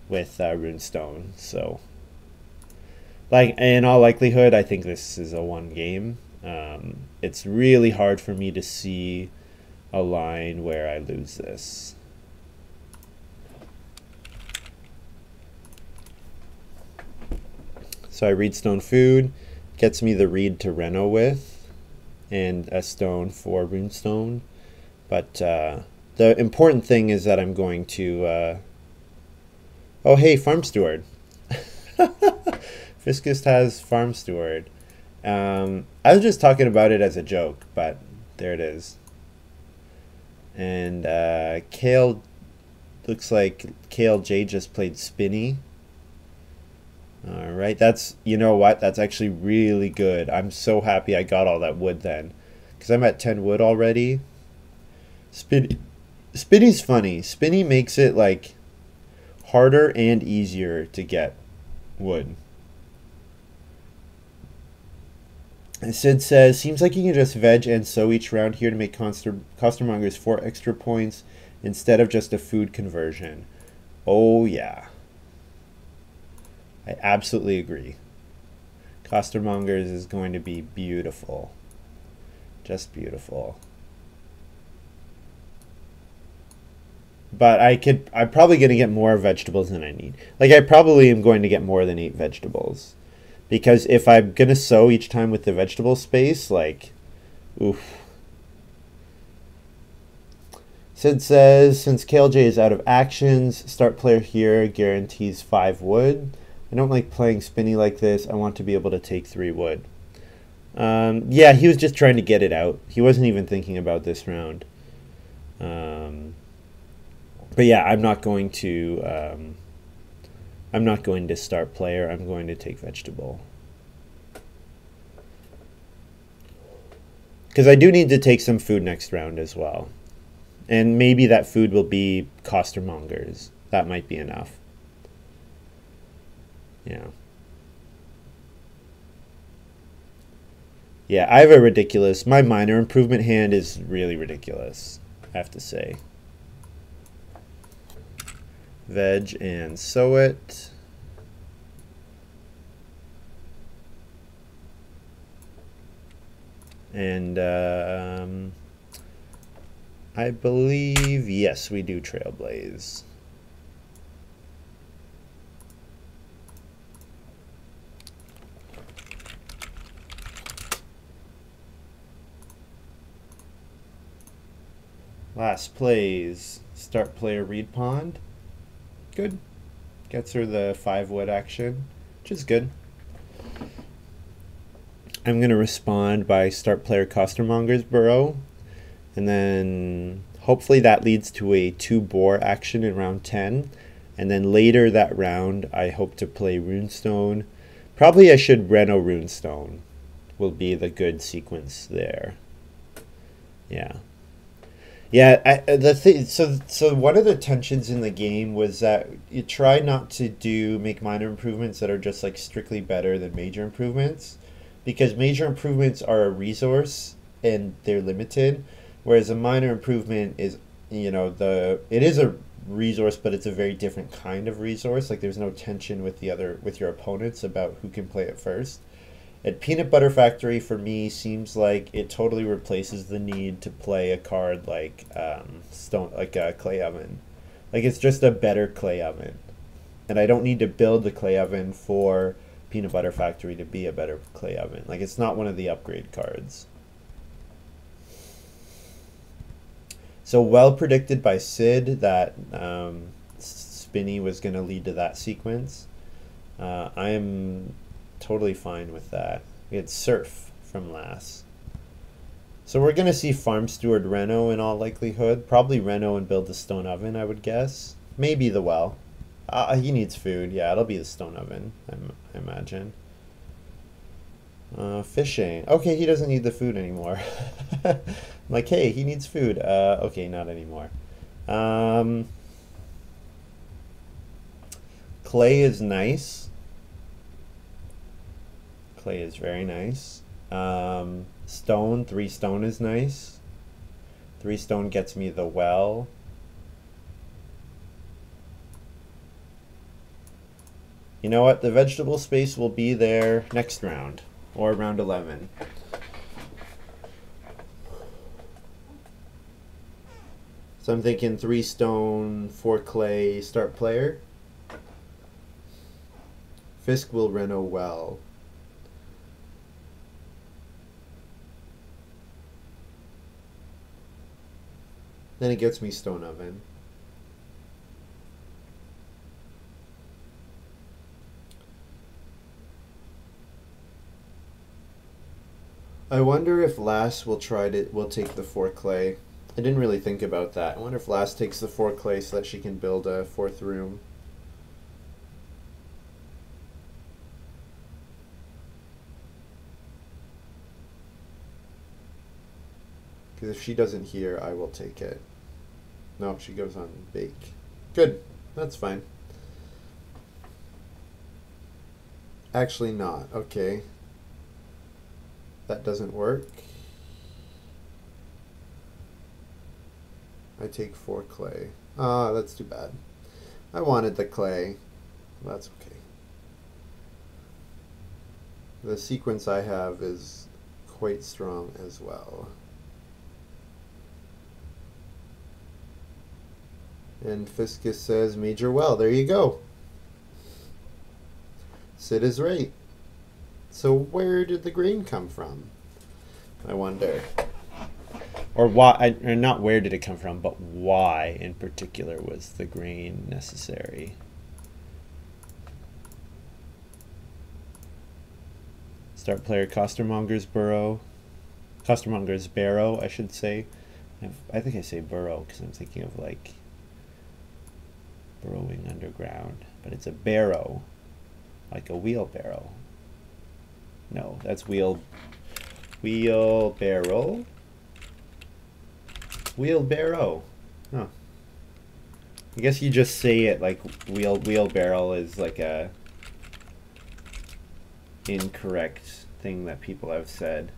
with runestone. So, like, in all likelihood, I think this is a 1 game. It's really hard for me to see a line where I lose this. So I reed stone food, gets me the reed to reno with, and a stone for runestone. But the important thing is that I'm going to oh hey, farm steward. Fiscus has farm steward. I was just talking about it as a joke, but there it is. And Kale, looks like Kale J just played Spinny. All right, that's, you know what, that's actually really good. I'm so happy I got all that wood then, because I'm at 10 wood already. Spinny's funny. Spinny makes it like harder and easier to get wood. And Sid says, seems like you can just veg and sow each round here to make costermongers 4 extra points instead of just a food conversion. Oh yeah. I absolutely agree. Costermongers is going to be beautiful. Just beautiful. But I'm probably going to get more vegetables than I need. Like, I probably am going to get more than 8 vegetables. Because if I'm going to sow each time with the vegetable space, like, oof. Sid says, since KLJ is out of actions, start player here guarantees 5 wood. I don't like playing Spinny like this. I want to be able to take 3 wood. Yeah, he was just trying to get it out. He wasn't even thinking about this round. But yeah, I'm not going to start player. I'm going to take vegetable. Because I do need to take some food next round as well. And maybe that food will be costermongers. That might be enough. Yeah. Yeah, I have a ridiculous... My minor improvement hand is really ridiculous, I have to say. Veg and sow it. And I believe, yes, we do trailblaze. Last plays, start player reed pond. Good. Gets her the 5 wood action, which is good. I'm going to respond by start player costermonger's burrow, and then Hopefully that leads to a 2 boar action in round 10. And then later that round, I hope to play Runestone. Probably I should Reno Runestone will be the good sequence there. Yeah. Yeah, the thing, so one of the tensions in the game was that you try not to make minor improvements that are just like strictly better than major improvements, because major improvements are a resource and they're limited, whereas a minor improvement is, it is a resource, but it's a very different kind of resource. Like there's no tension with your opponents about who can play it first. At Peanut Butter Factory, for me, seems like it totally replaces the need to play a card like a clay oven. Like it's just a better clay oven, and I don't need to build the clay oven for Peanut Butter Factory to be a better clay oven. Like it's not one of the upgrade cards. So well predicted by Sid that Spinny was going to lead to that sequence. I am totally fine with that. We had Surf from last. So we're going to see Farm Steward Reno in all likelihood. Probably Reno and build the stone oven, I would guess. Maybe the well. He needs food. Yeah, it'll be the stone oven, I imagine. Fishing. Okay, he doesn't need the food anymore. I'm like, hey, he needs food. Okay, not anymore. Clay is nice. Clay is very nice. Stone, 3 stone is nice. 3 stone gets me the well. You know what? The vegetable space will be there next round, or round 11. So I'm thinking 3 stone, 4 clay, start player. Fisk will Reno well. Then it gets me stone oven. I wonder if Lass will take the 4 clay. I didn't really think about that. I wonder if Lass takes the 4 clay so that she can build a 4th room. Because if she doesn't here, I will take it. No, she goes on bake. Good. That's fine. Actually not. Okay. That doesn't work. I take 4 clay. Ah, that's too bad. I wanted the clay. That's okay. The sequence I have is quite strong as well. And Fiscus says major well. There you go. Sid is right. So where did the grain come from? I wonder. Or why, or not where did it come from, but why in particular was the grain necessary? Start player Costermonger's Burrow. Costermonger's Barrow, I should say. I think I say burrow because I'm thinking of like burrowing underground. But it's a barrow, like a wheelbarrow. No, that's wheelbarrow. Wheelbarrow. Huh. I guess you just say it like wheelbarrow is like a incorrect thing that people have said.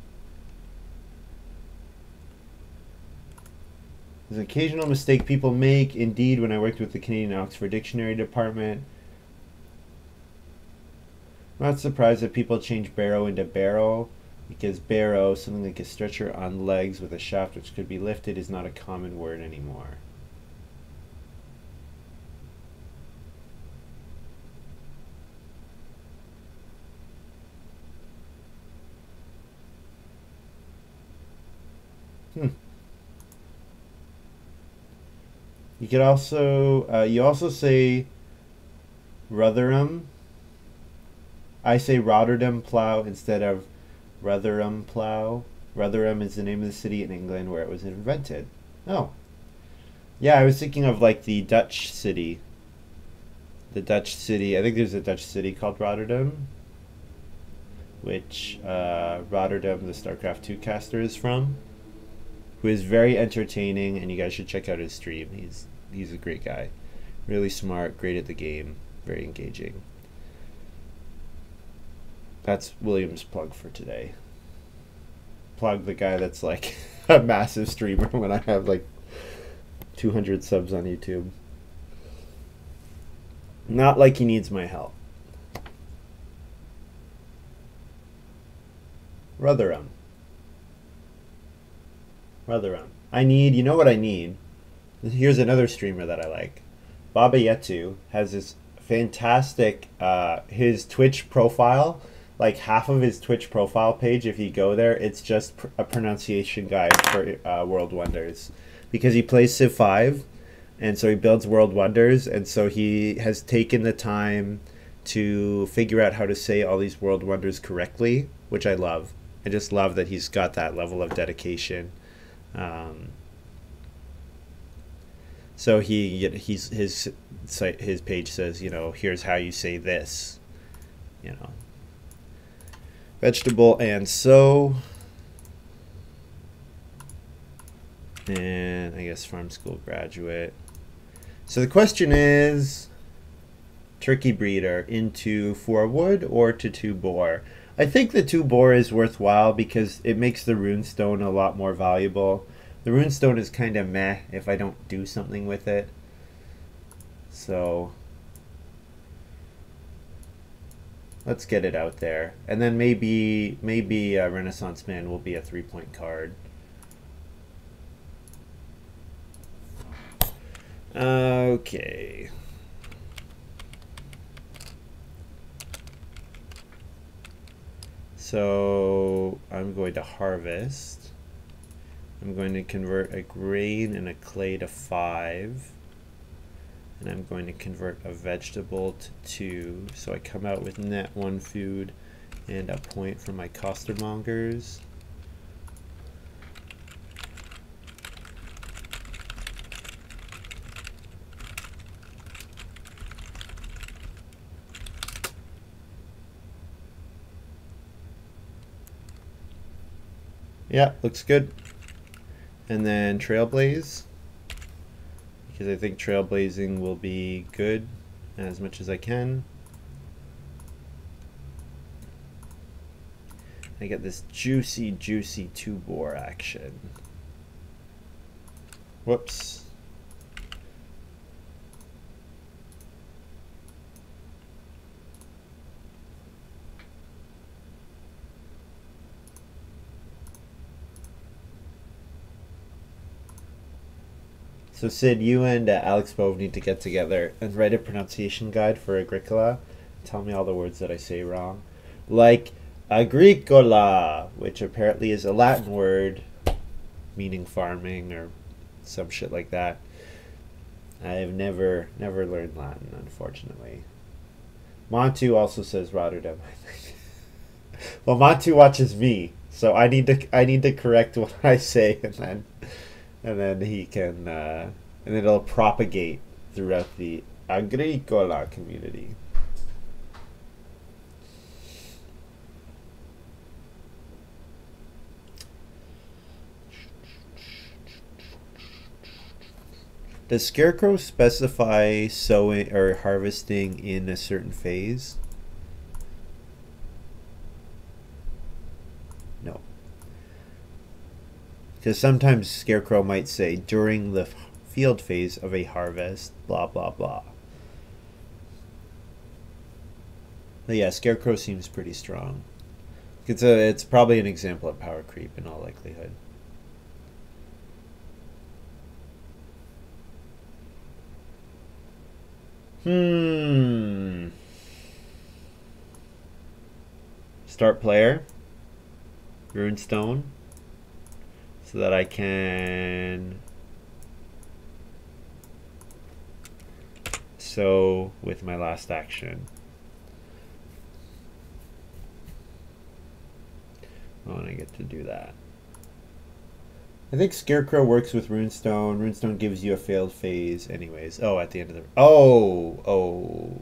There's an occasional mistake people make. Indeed, when I worked with the Canadian Oxford Dictionary Department, I'm not surprised that people change barrow into barrel, because barrow, something like a stretcher on legs with a shaft which could be lifted, is not a common word anymore. You could also, you also say Rotherham. I say Rotterdam plow instead of Rotherham plow. Rotherham is the name of the city in England where it was invented. Oh, Yeah, I was thinking of like the Dutch city. The Dutch city. I think there's a Dutch city called Rotterdam, which Rotterdam, the StarCraft 2 caster, is from, who is very entertaining, and you guys should check out his stream. He's a great guy. Really smart, great at the game, very engaging. That's William's plug for today. Plug the guy that's like a massive streamer when I have like 200 subs on YouTube. Not like he needs my help. Rotherham. I need, you know what I need? Here's another streamer that I like. Baba Yetu has this fantastic, his Twitch profile, like half of his Twitch profile page, if you go there, it's just a pronunciation guide for World Wonders. Because he plays Civ 5, and so he builds World Wonders, and so he has taken the time to figure out how to say all these World Wonders correctly, which I love. I just love that he's got that level of dedication. So his page says, you know, here's how you say this, you know, vegetable and sow, and I guess farm school graduate. So the question is, turkey breeder into 4 wood or to 2 boar? I think the 2 boar is worthwhile because it makes the runestone a lot more valuable. The runestone is kind of meh if I don't do something with it. So let's get it out there. And then maybe Renaissance Man will be a 3-point card. Okay. So I'm going to harvest. I'm going to convert a grain and a clay to 5. And I'm going to convert a vegetable to 2. So I come out with net 1 food and a point for my costermongers. Yeah, looks good. And then Trailblaze, because I think Trailblazing will be good as much as I can. I get this juicy 2 boar action. Whoops. So Sid, you and Alex Bove need to get together and write a pronunciation guide for Agricola. Tell me all the words that I say wrong. Like agricola, which apparently is a Latin word meaning farming or some shit like that. I have never learned Latin, unfortunately. Montu also says Rotterdam, I think. Well, Montu watches me, so I need to correct what I say, and then he can, and it'll propagate throughout the Agricola community. Does Scarecrow specify sowing or harvesting in a certain phase? No. Because sometimes Scarecrow might say during the field phase of a harvest, blah blah blah. But yeah, Scarecrow seems pretty strong. It's probably an example of power creep in all likelihood. Start player. Runestone. So that I can sow with my last action. Oh, and I get to do that. I think Scarecrow works with Runestone. Runestone gives you a failed phase anyways. Oh, at the end of the... Oh.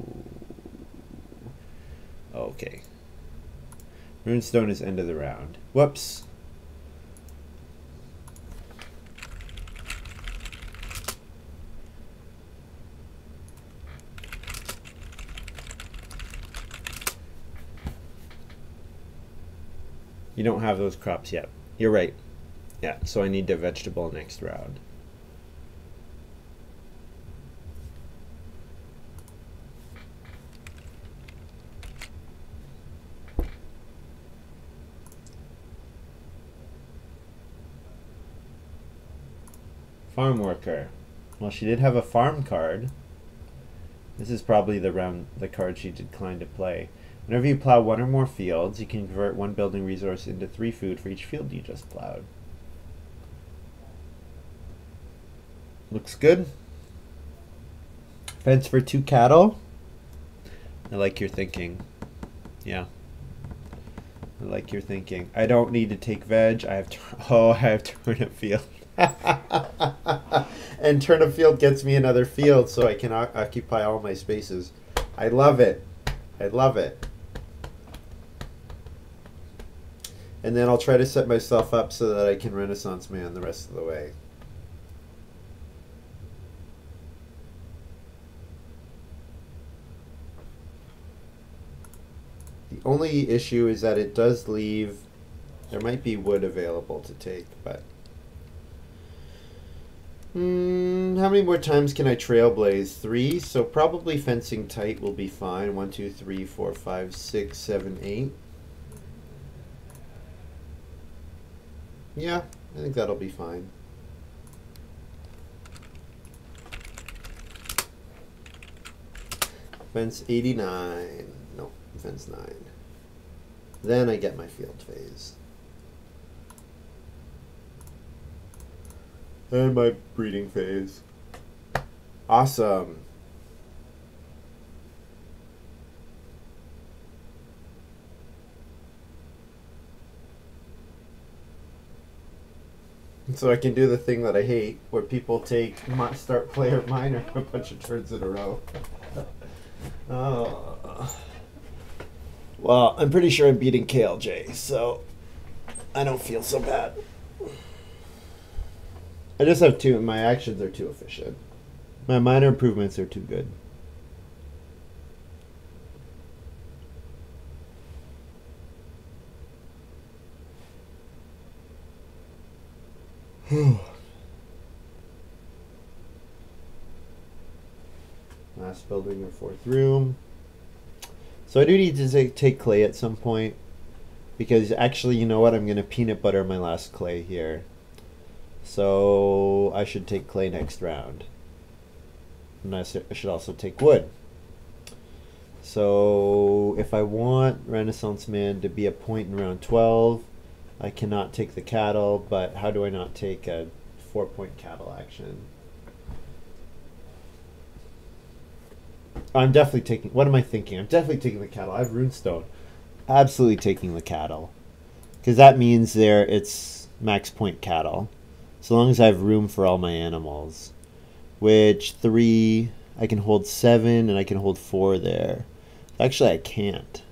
Okay. Runestone is end of the round. Whoops. You don't have those crops yet. You're right. Yeah, so I need a vegetable next round. Farm worker. Well, she did have a farm card. This is probably the card she declined to play. Whenever you plow one or more fields, you can convert one building resource into 3 food for each field you just plowed. Looks good. Fence for 2 cattle. I like your thinking. Yeah. I like your thinking. I don't need to take veg. I have turnip field. And turnip field gets me another field so I can occupy all my spaces. I love it. I love it. And then I'll try to set myself up so that I can Renaissance Man the rest of the way. The only issue is that it does leave... There might be wood available to take, but... how many more times can I Trailblaze? 3, so probably fencing tight will be fine. 1, 2, 3, 4, 5, 6, 7, 8. Yeah, I think that'll be fine. Fence 89. No, fence 9. Then I get my field phase. And my breeding phase. Awesome. So I can do the thing that I hate, where people start player minor a bunch of turns in a row. Oh. Well, I'm pretty sure I'm beating KLJ, so I don't feel so bad. I just have my actions are too efficient. My minor improvements are too good. Last building or 4th room. So I do need to take clay at some point, because actually, you know what? I'm going to peanut butter my last clay here. So I should take clay next round. And I should also take wood. So if I want Renaissance Man to be a point in round 12, I cannot take the cattle, but how do I not take a 4-point cattle action? I'm definitely taking... What am I thinking? I'm definitely taking the cattle. I have Runestone. Absolutely taking the cattle. Because that means it's max point cattle. So long as I have room for all my animals. Which 3... I can hold 7 and I can hold 4 there. Actually, I can't.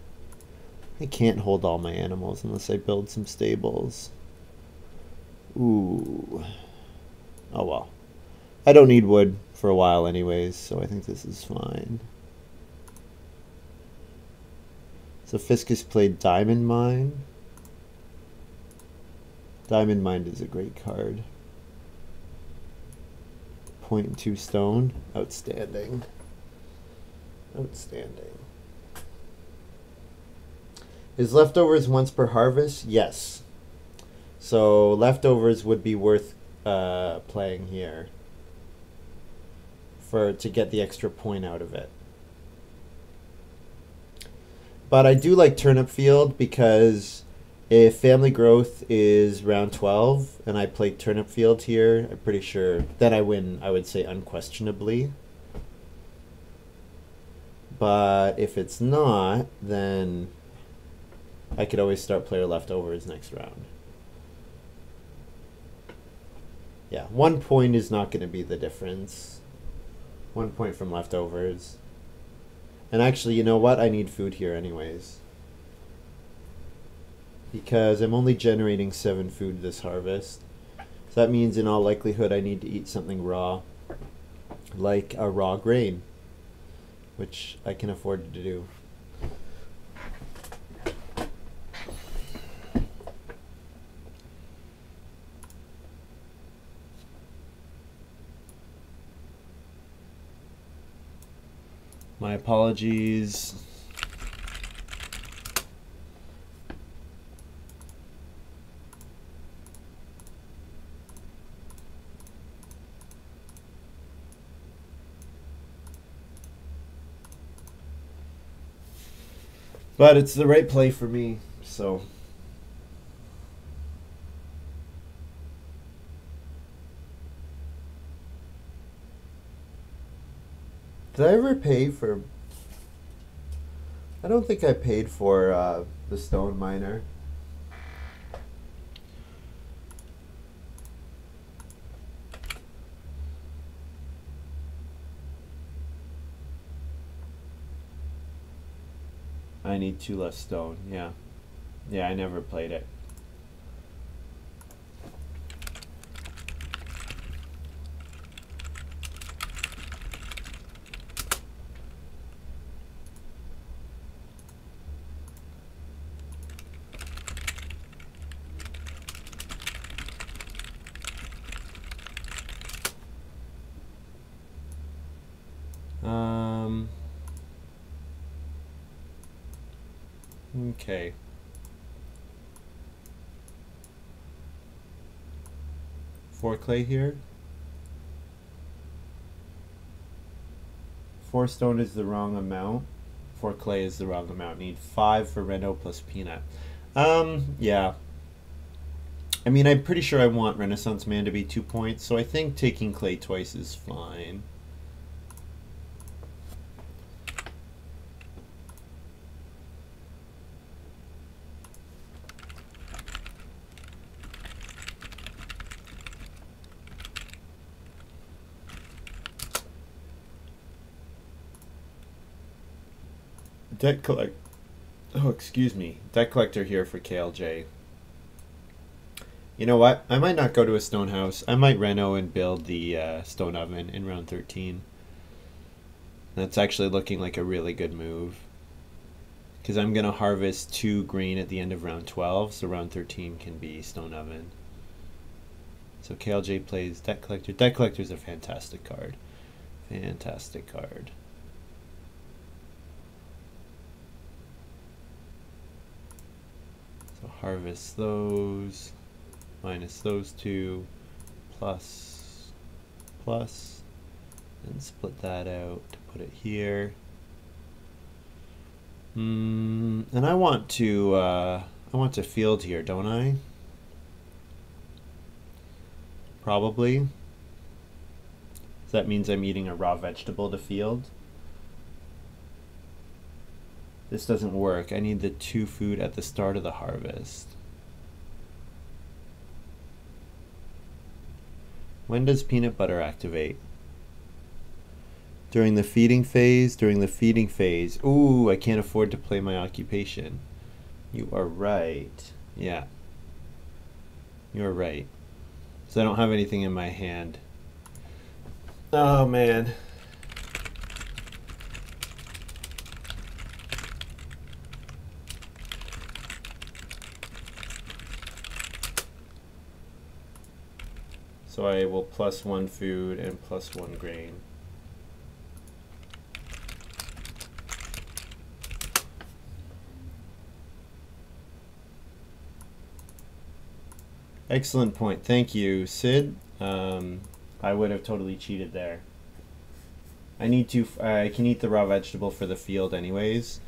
I can't hold all my animals unless I build some stables. Ooh. Oh well. I don't need wood for a while anyways, so I think this is fine. So Fiscus played Diamond Mine. Diamond Mine is a great card. 0.2 stone. Outstanding. Outstanding. Is leftovers once per harvest? Yes. So leftovers would be worth playing here to get the extra point out of it. But I do like Turnip Field because if Family Growth is round 12 and I play Turnip Field here, I'm pretty sure then I win, I would say unquestionably. But if it's not, then I could always start player leftovers next round. Yeah, 1 point is not going to be the difference. 1 point from leftovers. And actually, you know what? I need food here anyways. Because I'm only generating 7 food this harvest. So that means in all likelihood I need to eat something raw. Like a raw grain. Which I can afford to do. My apologies. But it's the right play for me, so. Did I ever pay for... I don't think I paid for the stone miner. I need 2 less stone, yeah. Yeah, I never played it. Okay. Four clay here. 4 stone is the wrong amount. 4 clay is the wrong amount. Need 5 for Reno plus peanut. Yeah. I mean, I'm pretty sure I want Renaissance Man to be 2 points, so I think taking clay twice is fine. Debt collect. Oh, excuse me. Debt collector here for KLJ. You know what? I might not go to a stone house. I might reno and build the stone oven in round 13. That's actually looking like a really good move. Because I'm going to harvest 2 green at the end of round 12, so round 13 can be stone oven. So KLJ plays Debt Collector. Debt Collector is a fantastic card. Fantastic card. So harvest those, minus those 2, plus, plus, and split that out to put it here. And I want to field here, don't I? Probably. So that means I'm eating a raw vegetable to field. This doesn't work. I need the 2 food at the start of the harvest. When does peanut butter activate? During the feeding phase? During the feeding phase. Ooh, I can't afford to play my occupation. You are right. Yeah. You're right. So I don't have anything in my hand. Oh, man. So I will plus 1 food and plus 1 grain. Excellent point. Thank you, Sid. I would have totally cheated there. I can eat the raw vegetable for the field anyways.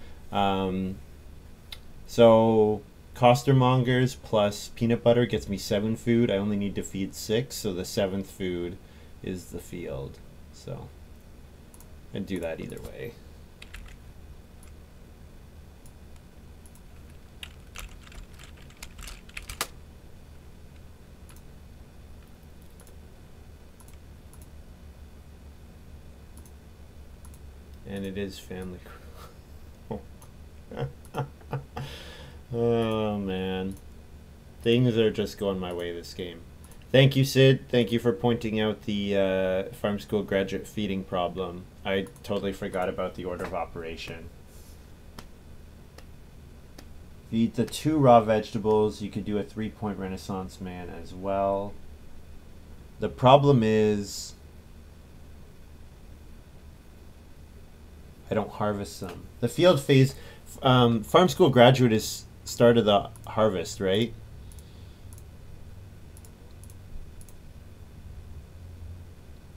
So costermongers plus peanut butter gets me 7 food. I only need to feed 6, so the 7th food is the field. So I'd do that either way. And it is family. Oh man, things are just going my way this game. Thank you, Sid. Thank you for pointing out the farm school graduate feeding problem. I totally forgot about the order of operation. If you eat the 2 raw vegetables, you could do a 3-point Renaissance man as well. The problem is I don't harvest them. The field phase, farm school graduate is start of the harvest, right?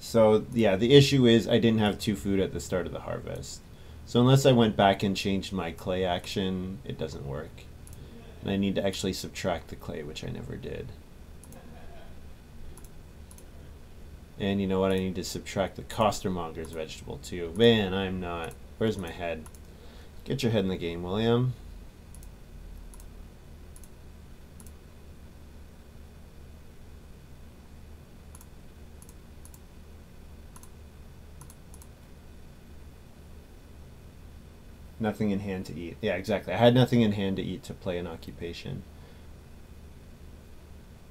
So yeah, the issue is I didn't have 2 food at the start of the harvest. So unless I went back and changed my clay action, it doesn't work. And I need to actually subtract the clay, which I never did. And you know what? I need to subtract the costermonger's vegetable too. Man, I'm not. Where's my head? Get your head in the game, William. Nothing in hand to eat. Yeah, exactly. I had nothing in hand to eat to play an occupation.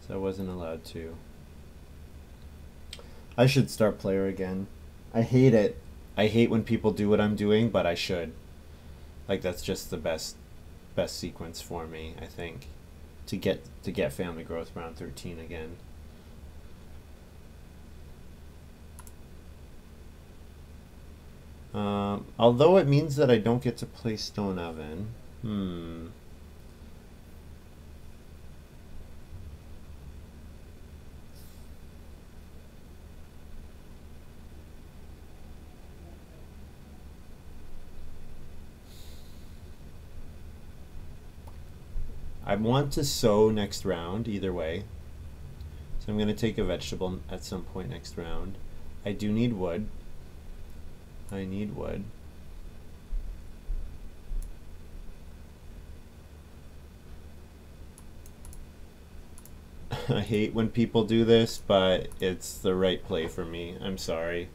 So I wasn't allowed to. I should start player again. I hate it. I hate when people do what I'm doing, but I should. Like that's just the best sequence for me, I think. To get family growth round 13 again. Although it means that I don't get to play Stone Oven. I want to sow next round either way. So I'm going to take a vegetable at some point next round. I do need wood. I need wood. I hate when people do this, but it's the right play for me. I'm sorry.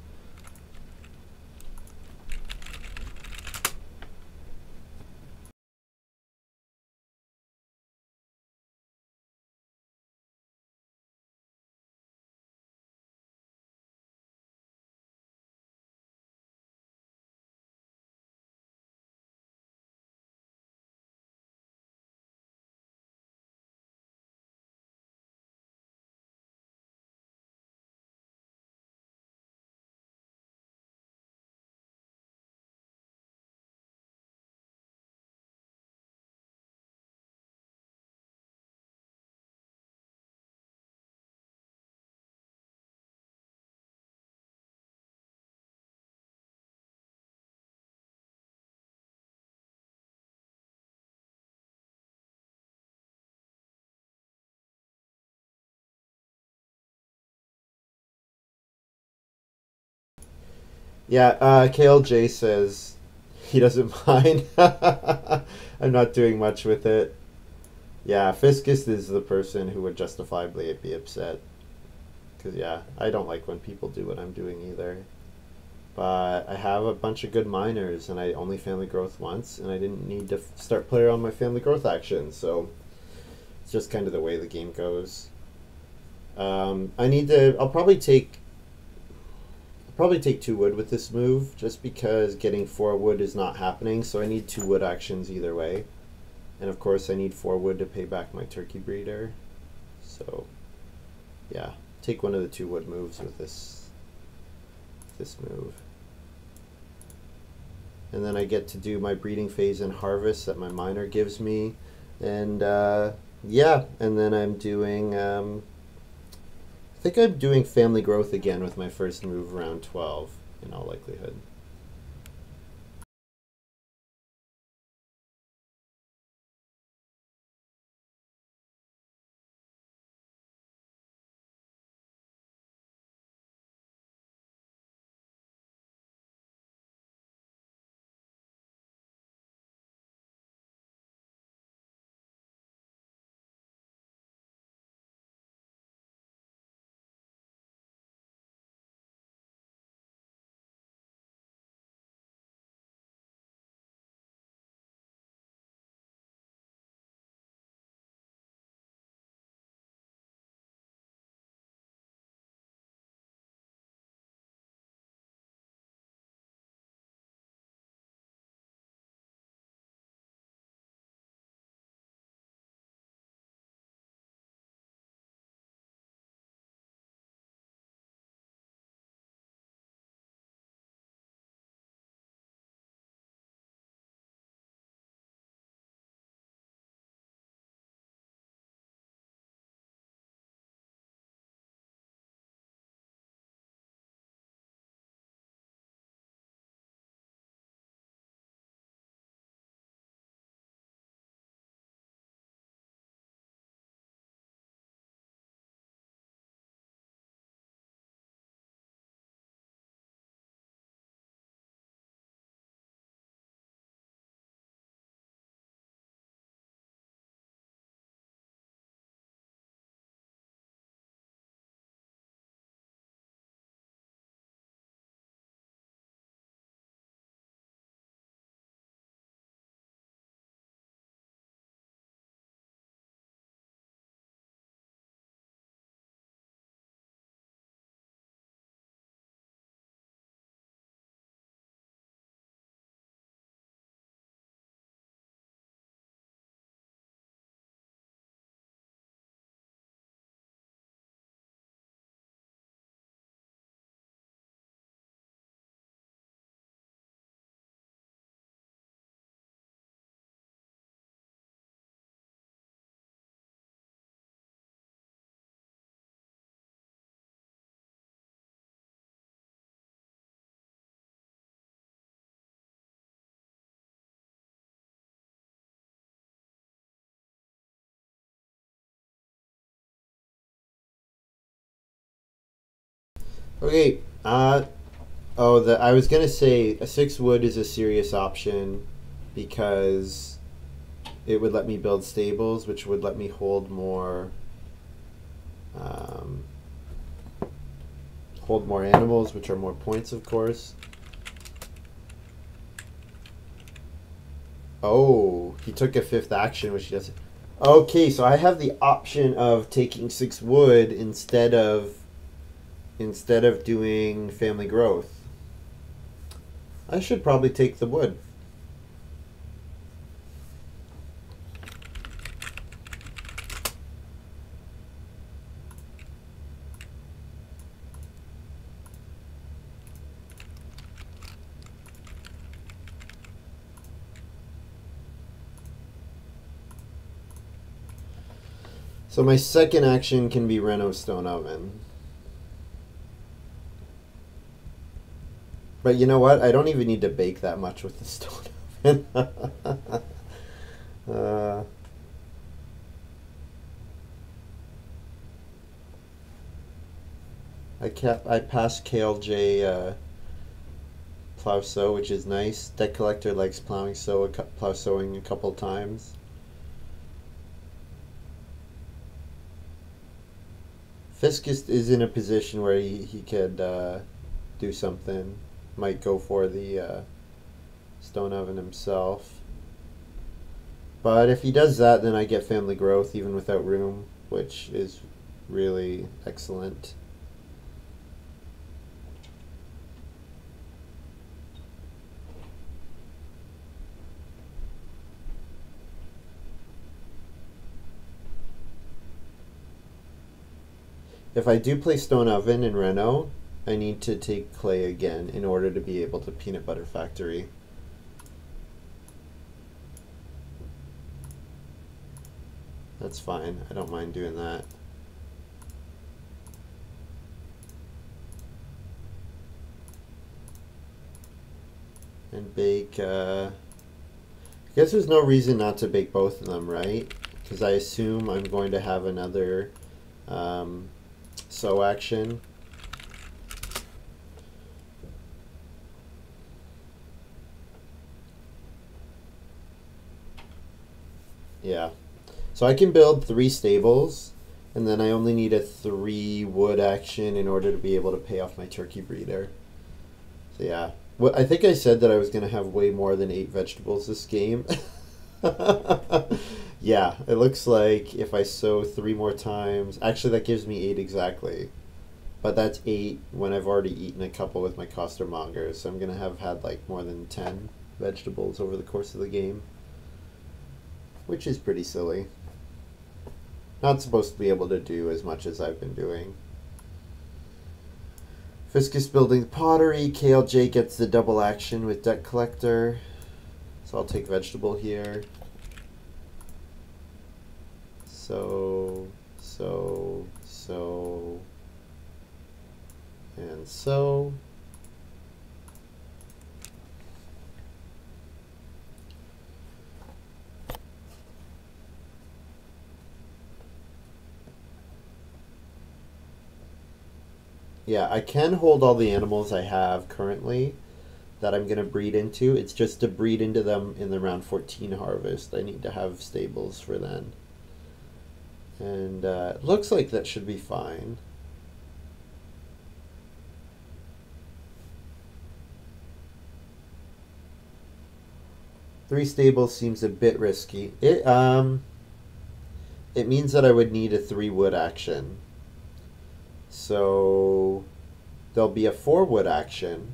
Yeah, KLJ says he doesn't mind. I'm not doing much with it. Yeah, Fiscus is the person who would justifiably be upset. Because, yeah, I don't like when people do what I'm doing either. But I have a bunch of good miners, and I only family growth once, and I didn't need to start player on my family growth action, so it's just kind of the way the game goes. I'll probably take 2 wood with this move, just because getting 4 wood is not happening, so I need 2 wood actions either way. And of course I need 4 wood to pay back my turkey breeder. So yeah, take one of the 2 wood moves with this move. And then I get to do my breeding phase and harvest that my miner gives me. And yeah, and then I'm doing I think I'm doing family growth again with my first move around 12 in all likelihood. Okay. I was gonna say a 6 wood is a serious option because it would let me build stables, which would let me um, hold more animals, which are more points, of course. Oh, he took a 5th action, which he doesn't. Okay, so I have the option of taking 6 wood instead of doing family growth. I should probably take the wood. So my second action can be reno stone oven. But you know what? I don't even need to bake that much with the stone oven. uh, I passed KLJ plow sow, which is nice. Deck collector likes plow sowing a couple times. Fiscus is in a position where he could do something. Might go for the stone oven himself. But if he does that, then I get family growth even without room, which is really excellent. If I do play stone oven in Reno, I need to take clay again in order to be able to peanut butter factory. That's fine. I don't mind doing that. And bake, I guess there's no reason not to bake both of them, right? Because I assume I'm going to have another sow action. Yeah. So I can build 3 stables, and then I only need a 3 wood action in order to be able to pay off my turkey breeder. So yeah. Well, I think I said that I was going to have way more than 8 vegetables this game. Yeah, it looks like if I sow 3 more times, actually that gives me 8 exactly. But that's 8 when I've already eaten a couple with my costermongers, so I'm going to have had like more than 10 vegetables over the course of the game, which is pretty silly. Not supposed to be able to do as much as I've been doing. Fiscus building pottery. KLJ gets the double action with deck collector. So I'll take vegetable here. So, and so. Yeah, I can hold all the animals I have currently that I'm going to breed into. It's just to breed into them in the round 14 harvest. I need to have stables for then. And it looks like that should be fine. Three stables seems a bit risky. It means that I would need a 3 wood action. So there'll be a 4 wood action.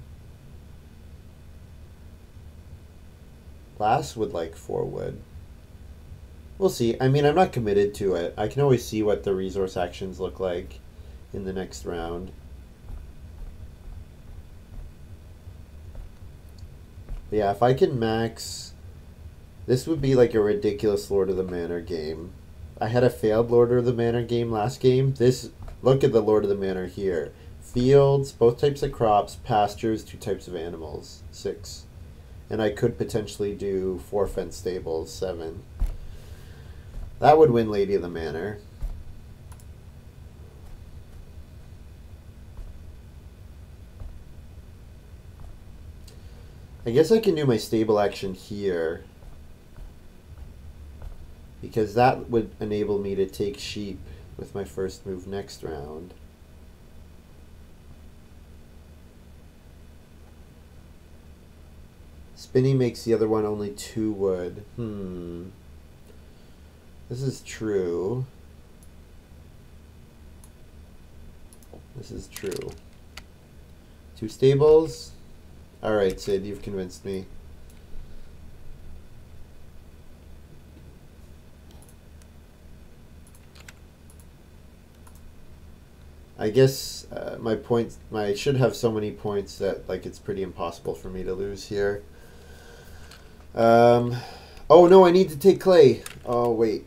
Lass would like 4 wood. We'll see. I mean, I'm not committed to it. I can always see what the resource actions look like in the next round. But yeah, if I can max... This would be like a ridiculous Lord of the Manor game. I had a failed Lord of the Manor game last game. Look at the Lord of the Manor here. Fields, both types of crops, pastures, 2 types of animals. 6. And I could potentially do 4 fence stables. 7. That would win Lady of the Manor. I guess I can do my stable action here, because that would enable me to take sheep with my first move next round. Spinning makes the other one only 2 wood. This is true. This is true. 2 stables. Alright, Sid, you've convinced me. I guess my points, I should have so many points that like it's pretty impossible for me to lose here. Oh no, I need to take clay. Oh wait.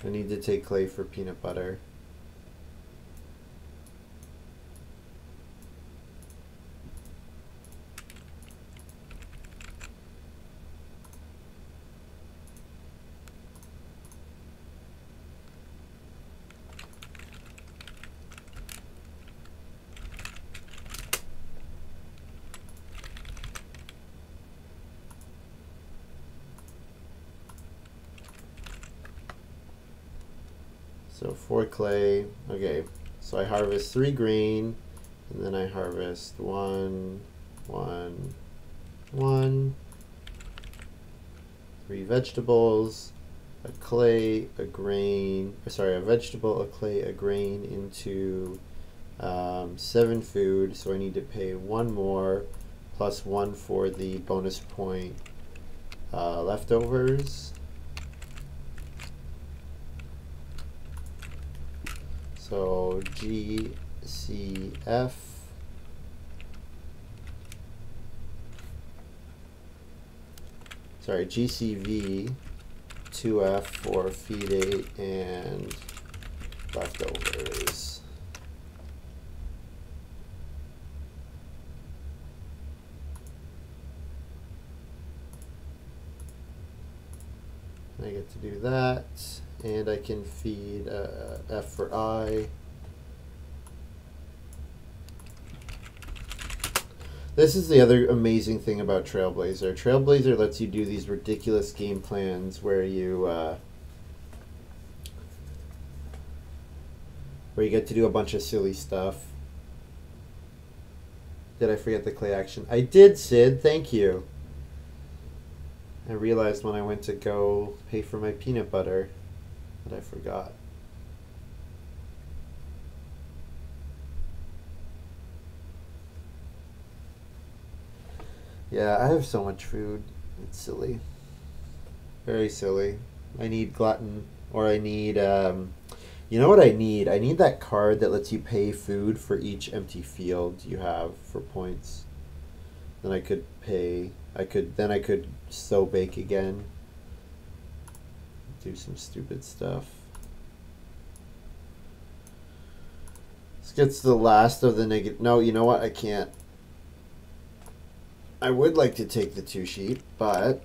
I need to take clay for peanut butter. So 4 clay. Okay, so I harvest 3 grain, and then I harvest 1, 1, 1, 3 vegetables, a clay, a grain, sorry, a vegetable, a clay, a grain into 7 food, so I need to pay 1 more, plus 1 for the bonus point leftovers. So GCF, sorry, GCV 2F for feed 8 and leftovers. I get to do that, and I can feed F for I. This is the other amazing thing about Trailblazer. Trailblazer lets you do these ridiculous game plans where you get to do a bunch of silly stuff. Did I forget the clay action? I did, Sid. Thank you. I realized when I went to go pay for my peanut butter that I forgot. Yeah, I have so much food. It's silly. Very silly. I need glutton, or I need, you know what I need? I need that card that lets you pay food for each empty field you have for points. Then I could pay, then I could sow bake again. Do some stupid stuff. This gets the last of the negative. No, you know what? I can't. I would like to take the 2 sheep, but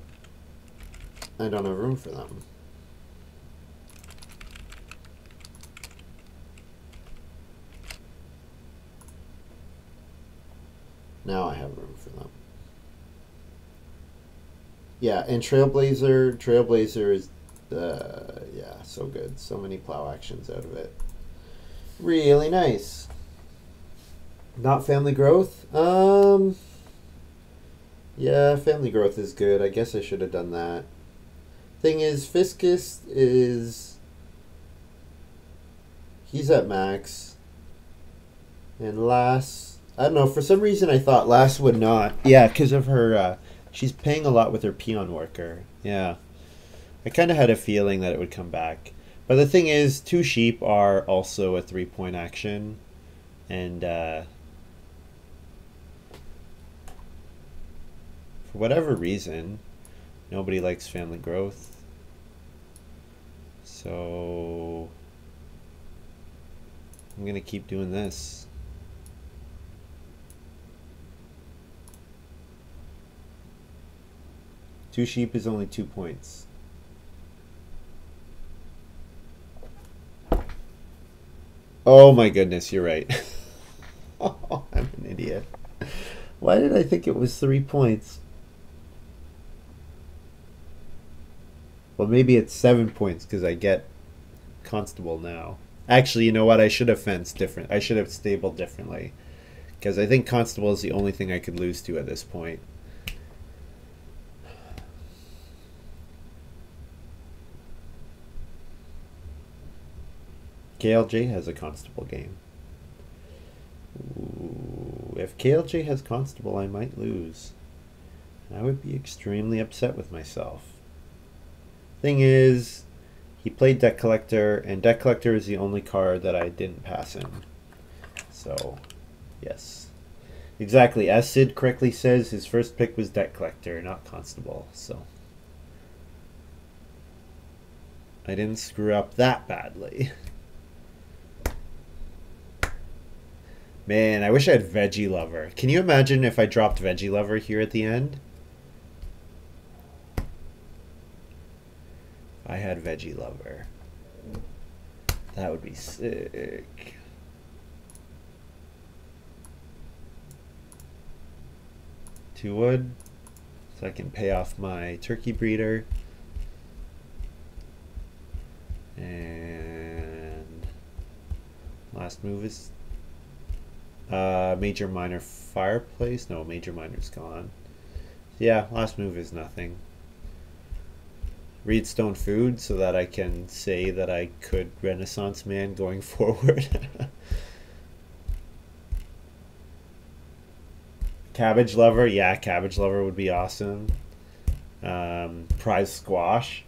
I don't have room for them. Now I have room for them. Yeah, and Trailblazer is, yeah, so good. So many plow actions out of it. Really nice. Not family growth? Yeah, family growth is good. I guess I should have done that. Thing is, Fiscus is... he's at max. And Lass... I don't know, for some reason I thought Lass would not. Yeah, because of her... she's paying a lot with her peon worker. Yeah. I kind of had a feeling that it would come back. But the thing is, 2 sheep are also a 3-point action. And, for whatever reason, nobody likes family growth. So I'm going to keep doing this. Two sheep is only 2 points. Oh my goodness, you're right. Oh, I'm an idiot. Why did I think it was 3 points? Well, maybe it's 7 points because I get constable now. Actually, you know what? I should have fenced different. I should have stabled differently because I think constable is the only thing I could lose to at this point. KLJ has a constable game. Ooh, if KLJ has constable, I might lose. I would be extremely upset with myself. Thing is, he played Deck Collector, and Deck Collector is the only card that I didn't pass him. So, yes. Exactly. As Sid correctly says, his first pick was Deck Collector, not Constable. So, I didn't screw up that badly. Man, I wish I had Veggie Lover. Can you imagine if I dropped Veggie Lover here at the end? I had Veggie Lover. That would be sick. Two wood, so I can pay off my turkey breeder. And last move is major minor fireplace. No, major minor's gone. Yeah, last move is nothing. Reedstone food so that I can say that I could Renaissance Man going forward. Cabbage Lover, yeah, Cabbage Lover would be awesome. Prize Squash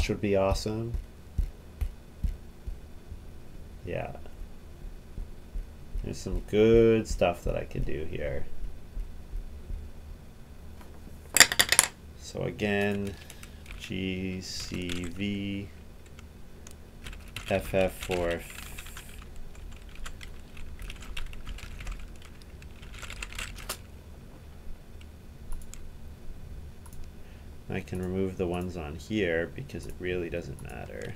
would be awesome. Yeah, there's some good stuff that I could do here. So again, GCV FF for I can remove the ones on here because it really doesn't matter.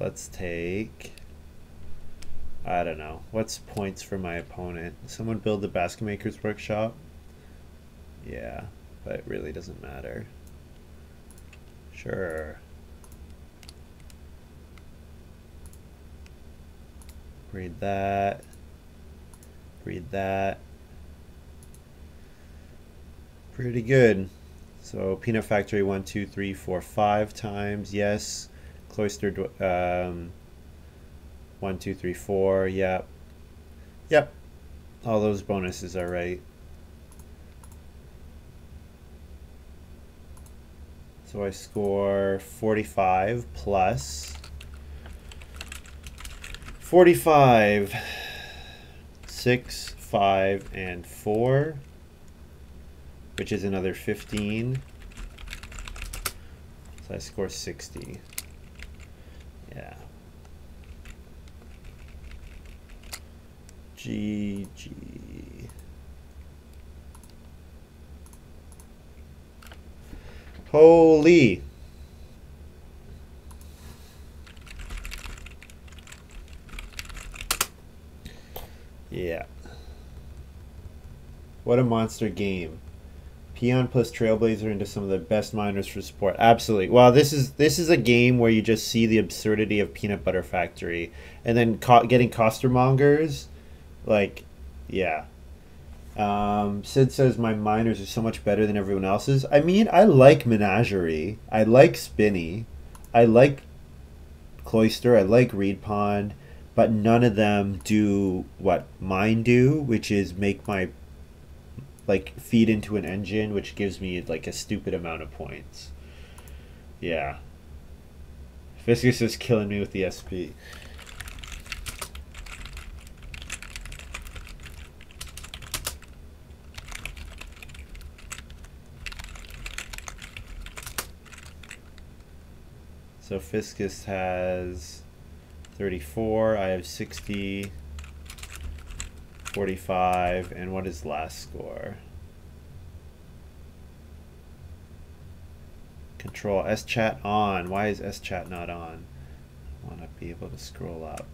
Let's take, I don't know, what's points for my opponent? Someone build the Basket Maker's Workshop? Yeah, but it really doesn't matter. Sure. Read that. Read that. Pretty good. So Peanut Factory 1, 2, 3, 4, 5 times. Yes. Cloistered 1, 2, 3, 4. Yep. Yep. All those bonuses are right. So I score 45 plus 45, 6, 5, and 4, which is another 15. So I score 60. Yeah. GG. Holy. Yeah. What a monster game. Peon plus Trailblazer into some of the best miners for support. Absolutely. Well, this is a game where you just see the absurdity of Peanut Butter Factory, and then getting costermongers, like, yeah. Sid says my miners are so much better than everyone else's. I mean, I like Menagerie. I like Spinny. I like Cloister. I like Reed Pond. But none of them do what mine do, which is make my, like, feed into an engine, which gives me, like, a stupid amount of points. Yeah. Fiscus is killing me with the SP. So Fiscus has 34, I have 60, 45, and what is last score? Control S chat on. Why is S chat not on? I want to be able to scroll up.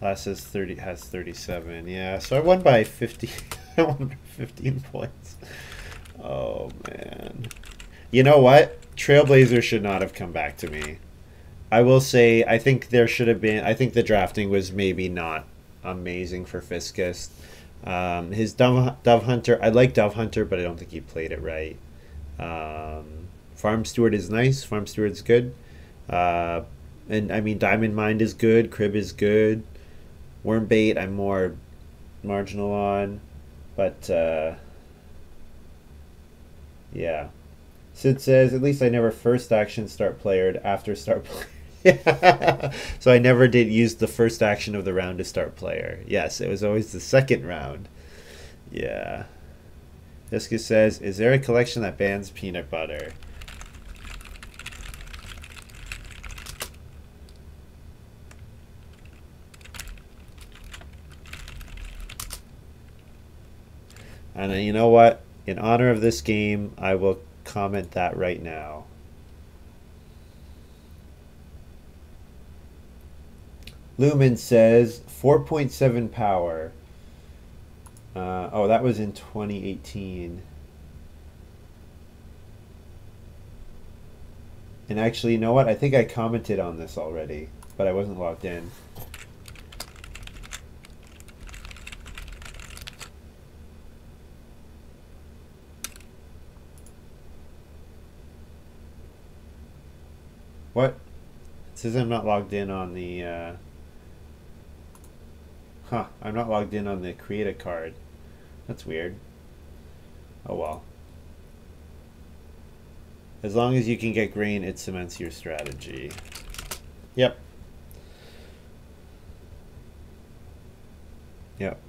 Last says 30 has 37. Yeah, so I won by 50. I won by 15 points. Oh man. You know what? Trailblazer should not have come back to me. I will say I think there should have been. I think the drafting was maybe not amazing for Fiscus. His Dove Hunter. I like Dove Hunter, but I don't think he played it right. Farm Steward is nice. Farm Steward's good. And I mean, Diamond Mine is good. Crib is good. Worm Bait, I'm more marginal on. But, yeah. Sid says, at least I never first action start playered after start player. Yeah. So I never did use the first action of the round to start player. Yes, it was always the second round. Yeah. Jessica says, is there a collection that bans peanut butter? And you know what? In honor of this game, I will comment that right now. Lumen says 4.7 power. Oh, that was in 2018. And actually, you know what? I think I commented on this already, but I wasn't logged in. What? It says I'm not logged in on the... I'm not logged in on the create a card. That's weird. Oh well. As long as you can get grain, it cements your strategy. Yep. Yep.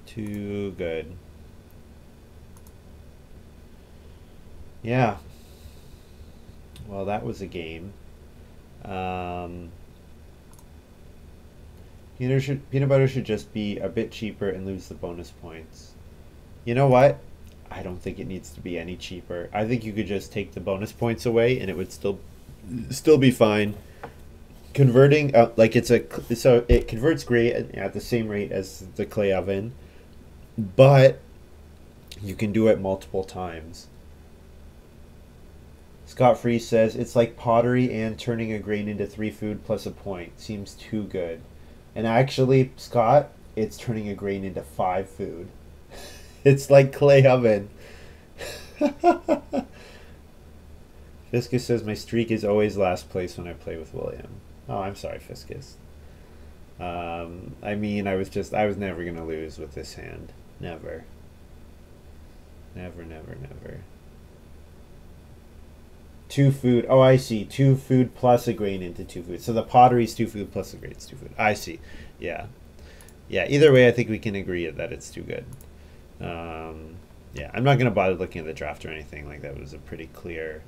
Too good. Yeah. Well, that was a game. Peanut butter should just be a bit cheaper and lose the bonus points. You know what? I don't think it needs to be any cheaper. I think you could just take the bonus points away and it would still be fine. Converting like so it converts great at the same rate as the clay oven, but you can do it multiple times. Scott Free says it's like pottery and turning a grain into 3 food plus a point. Seems too good. And actually, Scott, it's turning a grain into 5 food. It's like clay oven. Fiscus says my streak is always last place when I play with William. Oh, I'm sorry, Fiscus. I mean, I was never gonna lose with this hand. Never. Never, never, never. 2 food. Oh, I see. 2 food plus a grain into 2 food. So the pottery's 2 food plus the grain's 2 food. I see. Yeah. Yeah, either way, I think we can agree that it's too good. Yeah, I'm not going to bother looking at the draft or anything. Like, that was a pretty clear,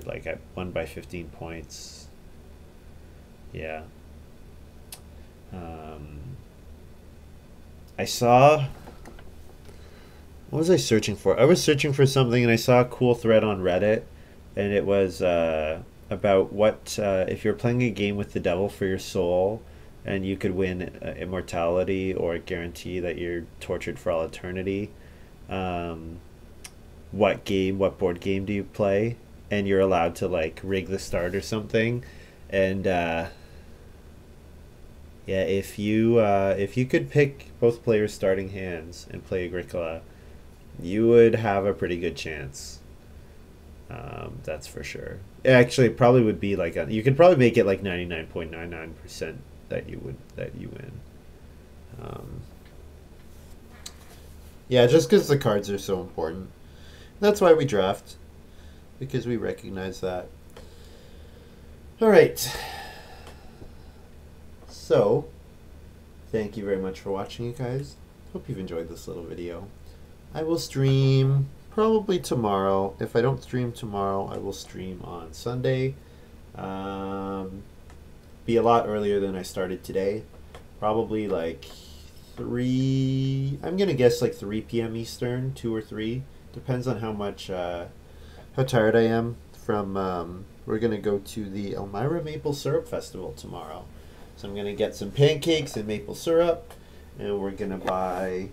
like, I won by 15 points. Yeah. I saw... What was I searching for? I was searching for something and I saw a cool thread on Reddit, and it was about what if you're playing a game with the devil for your soul and you could win immortality or guarantee that you're tortured for all eternity, what board game do you play? And you're allowed to like rig the start or something. And yeah, if you could pick both players' starting hands and play Agricola, you would have a pretty good chance. That's for sure. Actually, it probably would be like you could probably make it like 99.99% that you win. Yeah, just because the cards are so important. That's why we draft, because we recognize that. All right. So, thank you very much for watching, you guys. Hope you've enjoyed this little video. I will stream probably tomorrow. If I don't stream tomorrow, I will stream on Sunday. Be a lot earlier than I started today. Probably like 3, I'm going to guess like 3 p.m. Eastern, 2 or 3, Depends on how much, how tired I am from, we're going to go to the Elmira Maple Syrup Festival tomorrow. So I'm going to get some pancakes and maple syrup, and we're going to buy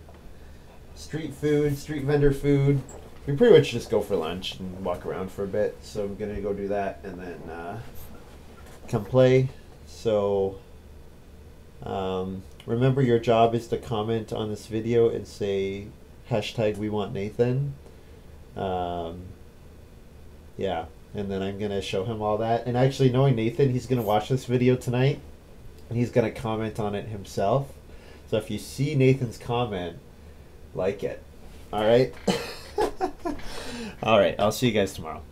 street food, street vendor food. We pretty much just go for lunch and walk around for a bit. So I'm going to go do that and then come play. So remember, your job is to comment on this video and say hashtag we want Nathan. Yeah, and then I'm gonna show him all that. And actually, knowing Nathan, he's gonna watch this video tonight and he's gonna comment on it himself. So if you see Nathan's comment, like it. All right. All right, I'll see you guys tomorrow.